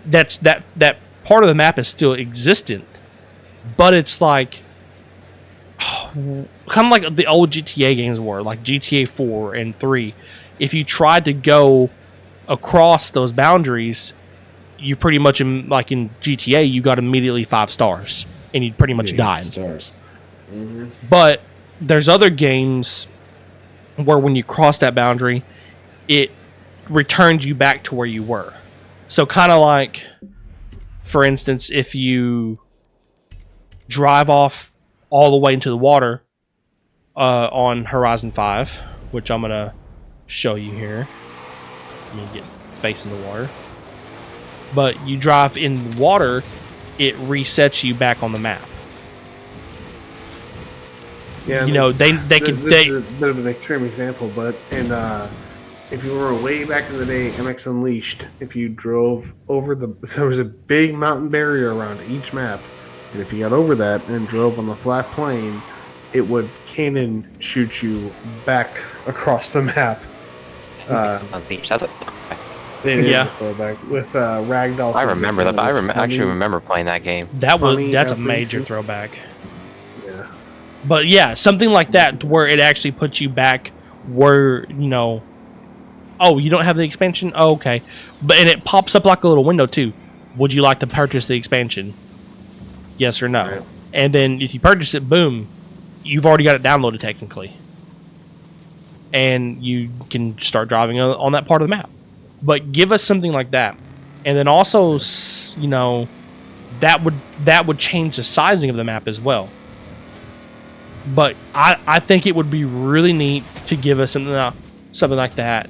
that part of the map is still existent, but it's like kind of like the old GTA games were, like GTA 4 and 3. If you tried to go across those boundaries, you pretty much, like in GTA, you got immediately 5 stars, and you pretty much died. Stars. Mm-hmm. But there's other games where when you cross that boundary, it returns you back to where you were. So kind of like, for instance, if you drive off all the way into the water on Horizon 5, which I'm going to show you here. Let me get facing the water. But you drive in water, it resets you back on the map. Yeah, you know, they is a bit of an extreme example, but if you were way back in the day, MX Unleashed, if you drove over there was a big mountain barrier around each map, and if you got over that and drove on the flat plane, it would cannon shoot you back across the map. Unleashed. That's a It is a throwback with Ragdoll. I remember that. But actually remember playing that game. That's a major throwback. Yeah. But yeah, something like that where it actually puts you back where, you know, oh, you don't have the expansion? Oh, okay. And it pops up like a little window too. Would you like to purchase the expansion? Yes or no? Right. And then if you purchase it, boom, you've already got it downloaded technically. And you can start driving on that part of the map. But give us something like that. And then also, you know, that would change the sizing of the map as well. But I think it would be really neat to give us something like that.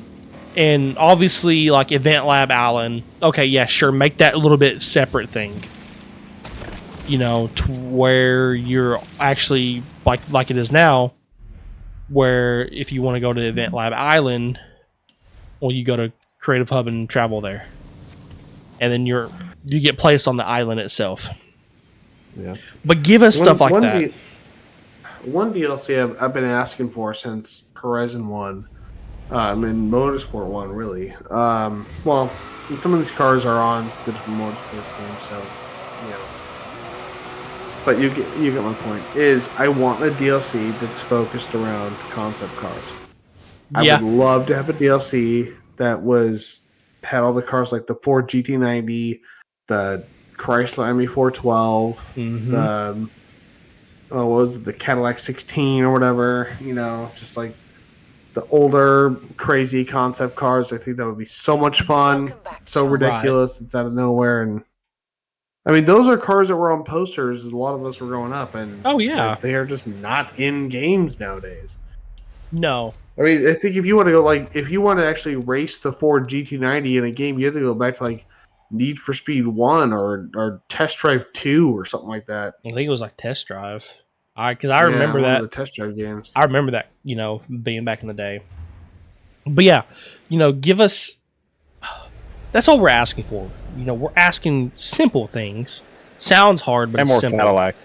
And obviously, like Event Lab Island, okay, yeah, sure, make that a little bit separate thing. You know, to where you're actually, like it is now, where if you want to go to Event Lab Island, well, you go to Creative Hub and travel there. And then you get placed on the island itself. Yeah. But give us stuff like that. One DLC I've been asking for since Horizon 1, and Motorsport 1, really. Well, some of these cars are on the different Motorsports games, so, you know. But you get my point, is I want a DLC that's focused around concept cars. I would love to have a DLC that had all the cars like the Ford GT90, the Chrysler ME412, the what was it, the Cadillac 16 or whatever, you know, just like the older crazy concept cars. I think that would be so much fun, so ridiculous. Right. It's out of nowhere. And I mean, those are cars that were on posters as a lot of us were growing up, and they are just not in games nowadays. No. I mean, I think if you want to actually race the Ford GT90 in a game, you have to go back to like Need for Speed 1 or Test Drive 2 or something like that. I think it was like Test Drive. Because I remember that. The Test Drive games. I remember that, you know, being back in the day. But yeah, you know, give us. That's all we're asking for. You know, we're asking simple things. Sounds hard, but it's simple. Cadillac.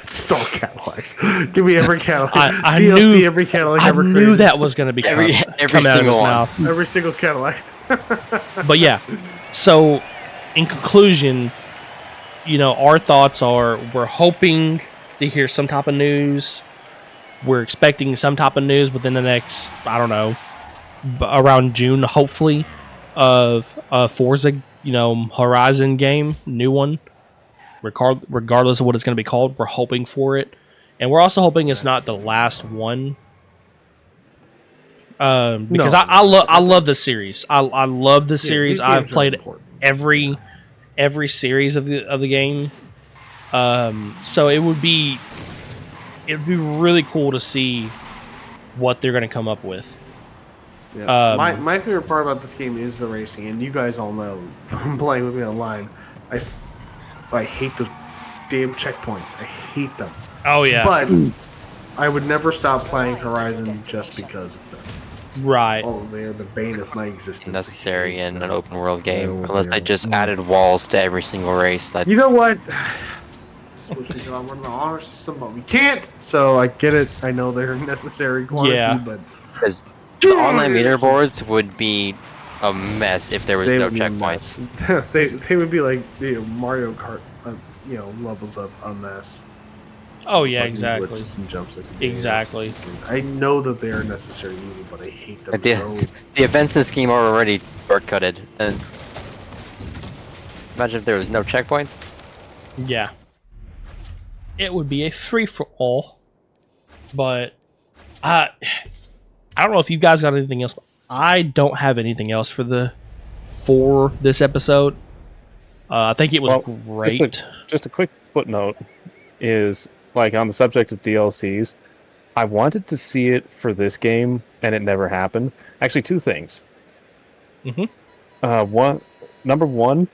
So Cadillacs. Give me every Cadillac. I DLC, knew every Cadillac I ever knew created. that was going to be every come out of his mouth. Every single Cadillac. But yeah, so in conclusion, you know, our thoughts are we're hoping to hear some type of news. We're expecting some type of news within the next, I don't know, around June, hopefully, of a Forza, you know, Horizon game, new one. Regardless of what it's going to be called, we're hoping for it. And we're also hoping it's not the last one. Because I love the series. I love the series. I've played every series of the game. So it would be really cool to see what they're going to come up with. Yeah. My favorite part about this game is the racing, and you guys all know from playing with me online. I hate those damn checkpoints. I hate them. Oh yeah. But I would never stop playing Horizon just because of them. Right. Oh, they're the bane of my existence. Necessary in an open world game, unless they just added walls to every single race. You know what? I wish we could all run the honor system, but we can't. So I get it. I know they're necessary quantity, but because the online leaderboards would be a mess if there was no checkpoints. they would be like Mario Kart, levels of a mess. Oh yeah, exactly. And jumps exactly. I know that they are necessary evil, but I hate them the events in this game are already shortcutted, and Imagine if there was no checkpoints. Yeah. It would be a free-for-all. But I don't know if you guys got anything else. I don't have anything else for this episode. I think it was great. Just a quick footnote is, like, on the subject of DLCs, I wanted to see it for this game, and it never happened. Actually, two things. Number one,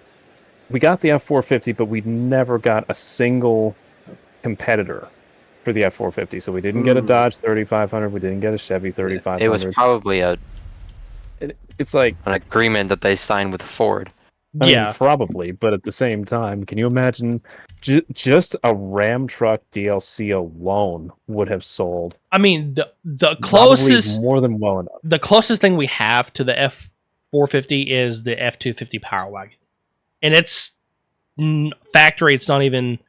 we got the F450, but we never got a single competitor for the F450. So we didn't get a Dodge 3500, we didn't get a Chevy 3500. It was probably it's like an agreement that they signed with Ford. I mean, probably, but at the same time, can you imagine just a Ram truck DLC alone would have sold? I mean, the closest more than well enough. The closest thing we have to the F450 is the F250 Power Wagon, and it's factory. It's not even.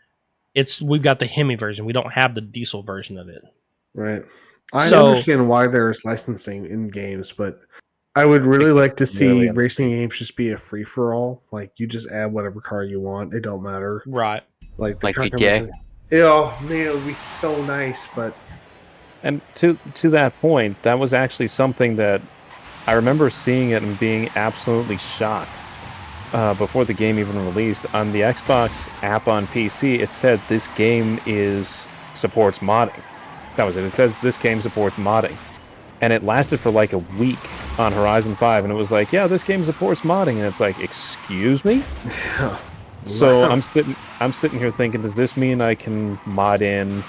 We've got the Hemi version. We don't have the diesel version of it. Right. I understand why there's licensing in games, but I would really like to see racing games just be a free for all. Like, you just add whatever car you want; it don't matter. Right. Like GTA. Yeah, man, it would be so nice. But and to that point, that was actually something that I remember seeing it and being absolutely shocked. Before the game even released, on the Xbox app on PC, it said this game supports modding. That was it. It says this game supports modding. And it lasted for like a week on Horizon 5, and it was like, yeah, this game supports modding, and it's like, excuse me? Yeah. So I'm sitting here thinking, does this mean I can mod in,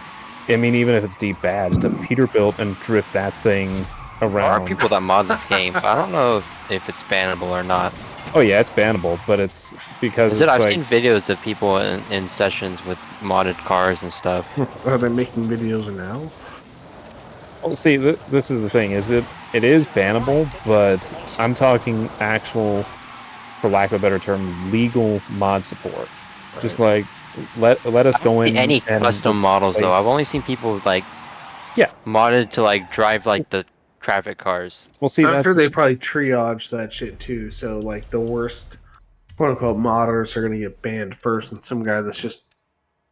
I mean, even if it's debadged, a Peterbilt and drift that thing around? There are people that mod this game, but I don't know if it's bannable or not. Oh yeah, it's bannable, but it's because I've seen videos of people in sessions with modded cars and stuff. Are they making videos now? Well, see, this is the thing: it is bannable, but I'm talking actual, for lack of a better term, legal mod support. Right. Just like let us go in. Any custom models though. I've only seen people modded to like drive like the traffic cars. Well, see, I'm sure they probably triage that shit too. So like the worst quote unquote modders are gonna get banned first, and some guy that's just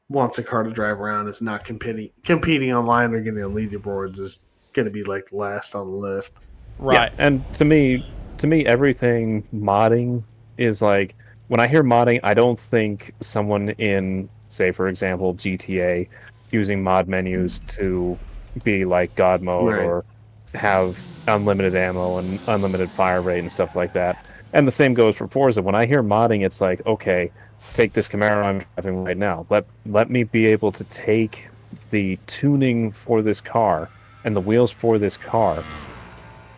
wants a car to drive around is not competing online or getting on leaderboards is gonna be like last on the list. Right. Yeah, and to me everything modding is like, when I hear modding, I don't think someone in, say for example, GTA using mod menus to be like God mode or have unlimited ammo and unlimited fire rate and stuff like that. And the same goes for Forza. When I hear modding, it's like, okay, take this Camaro I'm driving right now. Let me be able to take the tuning for this car and the wheels for this car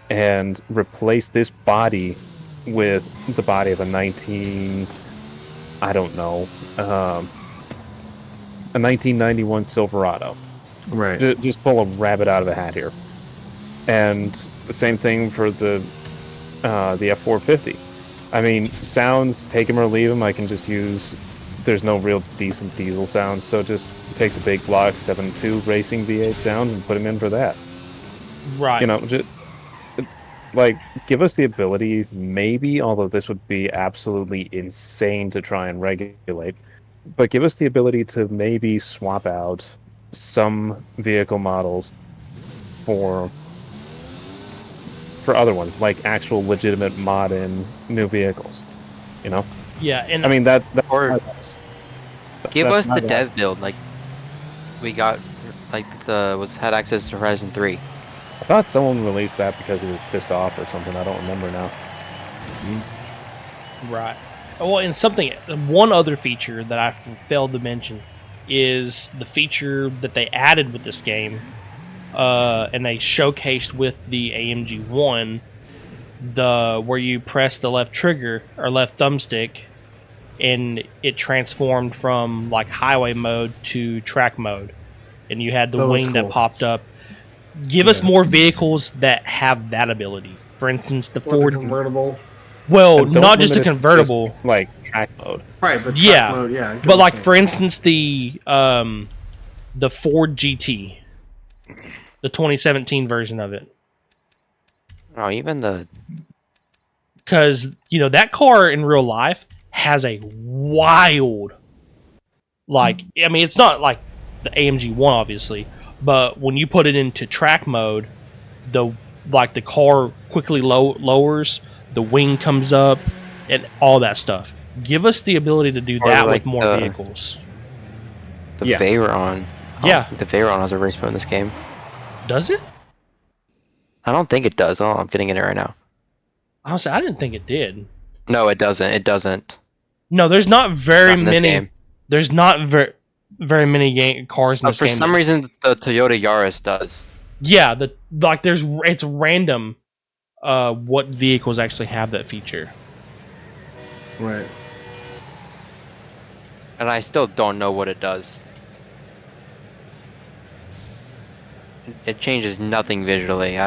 and replace this body with the body of a 1991 Silverado. Right. Just pull a rabbit out of a hat here. And the same thing for the F450. I mean, sounds, take them or leave them. I can just use. There's no real decent diesel sounds, so just take the big block 7.2 racing V8 sounds and put them in for that. Right. You know, just like, give us the ability, maybe, although this would be absolutely insane to try and regulate, but give us the ability to maybe swap out some vehicle models for other ones, like actual legitimate mod in new vehicles, you know? Yeah, and I mean that or give us the dev build, like we got, like had access to Horizon 3. I thought someone released that because he was pissed off or something. I don't remember now. Right. Well, and one other feature that I failed to mention is the feature that they added with this game. And they showcased with the AMG 1 where you press the left trigger or left thumbstick and it transformed from like highway mode to track mode, and you had the wing that popped up. Give us more vehicles that have that ability. For instance, the Ford convertible. Well, not just a convertible, just like track mode. Right, but track mode, yeah. But like for instance, the Ford GT. The 2017 version of it. Oh, even because that car in real life has a wild, like, I mean, it's not like the AMG one, obviously, but when you put it into track mode, the car quickly lowers, the wing comes up, and all that stuff. Give us the ability to do Or that like with more vehicles. the Yeah. Veyron. Yeah. The Veyron has a race mode in this game. Does it? I don't think it does. Oh, I'm getting it right now. Honestly, I didn't think it did. No, it doesn't. It doesn't. No, there's not very Not in this many. game. There's not very many cars in this For game. some reason, the Toyota Yaris does. Yeah, it's random. What vehicles actually have that feature? Right. And I still don't know what it does. It changes nothing visually.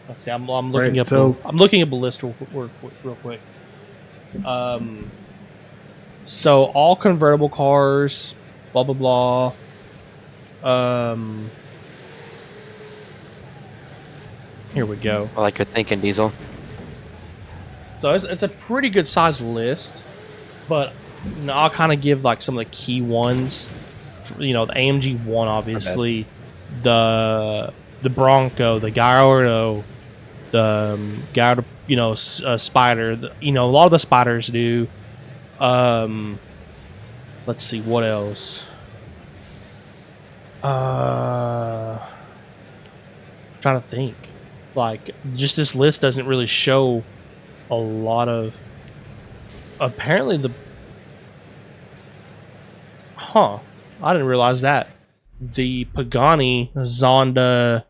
Let's see. I'm looking Right, up. so- I'm looking up a list real quick. So all convertible cars, blah blah blah. Here we go. I like you're thinking, Diesel. So it's a pretty good sized list, but I'll kind of give like some of the key ones. The AMG one, obviously, the Bronco, the Gallardo, the Gallardo, Spider. A lot of the Spiders do. Let's see what else. Trying to think. Like, just this list doesn't really show a lot of. Apparently I didn't realize that the Pagani Zonda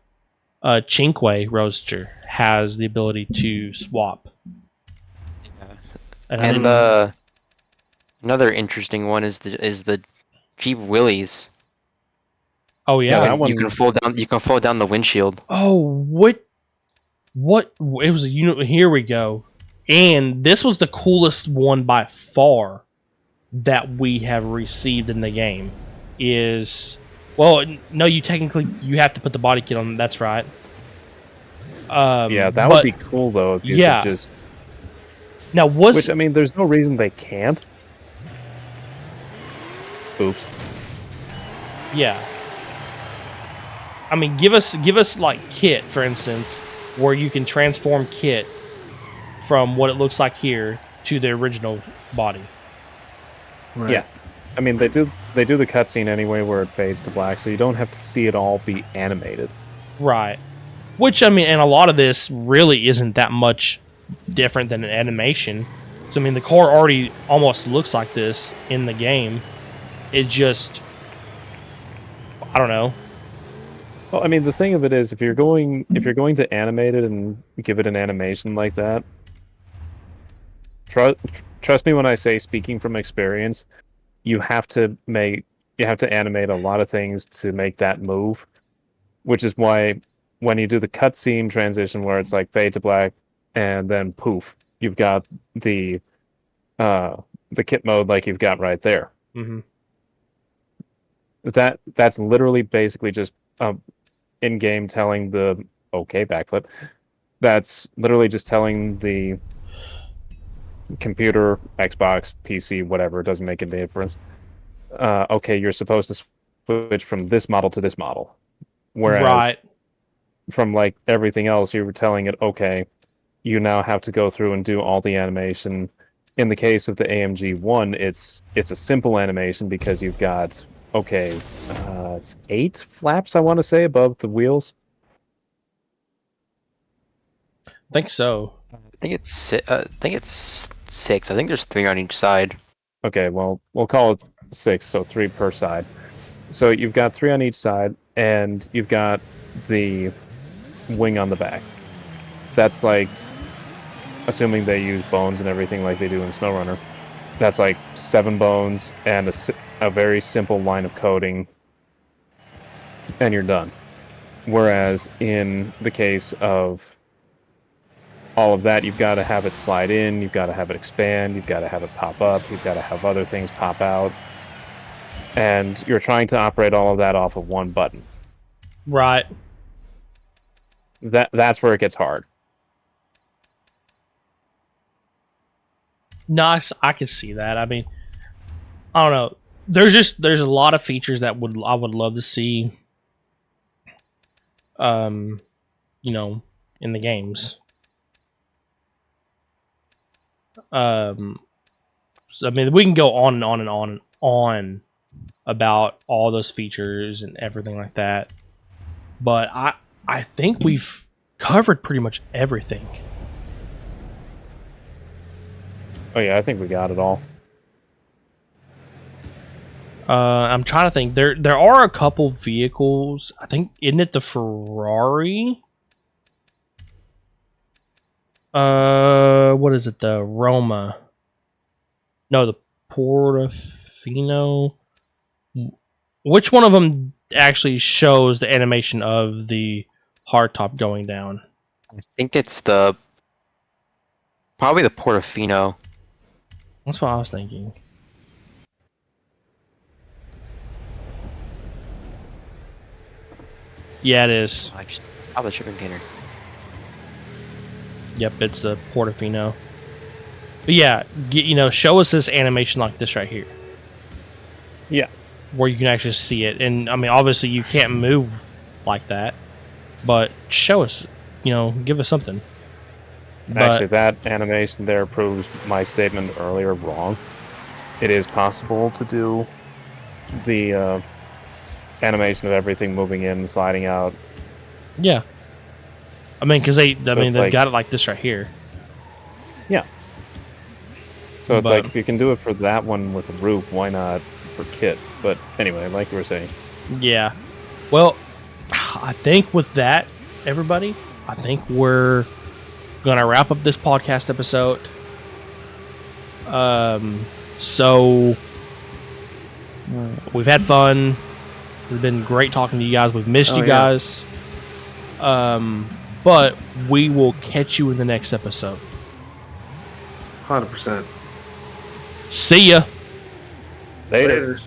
Cinque Roadster has the ability to swap. And another interesting one is the Jeep Willys. Oh yeah, that one- You can fold down the windshield. Oh, what? It was a unit. Here we go. And this was the coolest one by far that we have received in the game. No, you have to put the body kit on. That's right. Yeah, that would be cool though. If you yeah. could just, Now which I mean, there's no reason they can't. Oops. Yeah. I mean, give us like Kit, for instance, where you can transform Kit from what it looks like here to the original body. Right. Yeah. I mean, they do the cutscene anyway where it fades to black, so you don't have to see it all be animated. Right. Which, I mean, and a lot of this really isn't that much different than an animation. So, I mean, the car already almost looks like this in the game. It just, I don't know. Well, I mean, the thing of it is, if you're going to animate it and give it an animation like that, trust me when I say, speaking from experience, you have to animate a lot of things to make that move, which is why when you do the cutscene transition where it's like fade to black and then poof, you've got the kit mode like you've got right there. Mm-hmm. That's literally basically just in-game telling the backflip. That's literally just telling the computer, Xbox, PC, whatever, it doesn't make any difference. Okay, you're supposed to switch from this model to this model. Whereas from like everything else, you were telling it, okay, you now have to go through and do all the animation. In the case of the AMG 1, it's a simple animation because you've got, it's 8 flaps, I want to say, above the wheels. I think so. I think it's 6. I think there's 3 on each side. Okay, well, we'll call it 6, so 3 per side. So you've got 3 on each side, and you've got the wing on the back. That's like, assuming they use bones and everything like they do in SnowRunner, that's like 7 bones and a very simple line of coding, and you're done. Whereas in the case of all of that, you've got to have it slide in, you've got to have it expand, you've got to have it pop up, you've got to have other things pop out. And you're trying to operate all of that off of one button. Right. That's where it gets hard. No, I can see that. I mean, I don't know. There's a lot of features that I would love to see. You know, in the games. I mean, we can go on and on and on and on about all those features and everything like that. But I think we've covered pretty much everything. Oh yeah, I think we got it all. I'm trying to think. There are a couple vehicles. I think, isn't it the Ferrari? What is it? The Roma? No, the Portofino. Which one of them actually shows the animation of the hardtop going down? I think it's probably the Portofino. That's what I was thinking. Yeah, it is. The shipping container. Yep, it's the Portofino. But yeah, show us this animation like this right here. Yeah. Where you can actually see it. And, I mean, obviously you can't move like that. But show us, give us something. Actually, that animation there proves my statement earlier wrong. It is possible to do the animation of everything moving in, sliding out. Yeah. I mean, because they've got it like this right here. Yeah. So it's like, if you can do it for that one with a roof, why not for Kit? But anyway, like you were saying. Yeah. Well, I think with that, everybody, I think we're gonna wrap up this podcast episode. So we've had fun. It's been great talking to you guys. We've missed you guys. But we will catch you in the next episode. 100%. See ya. Later. Later.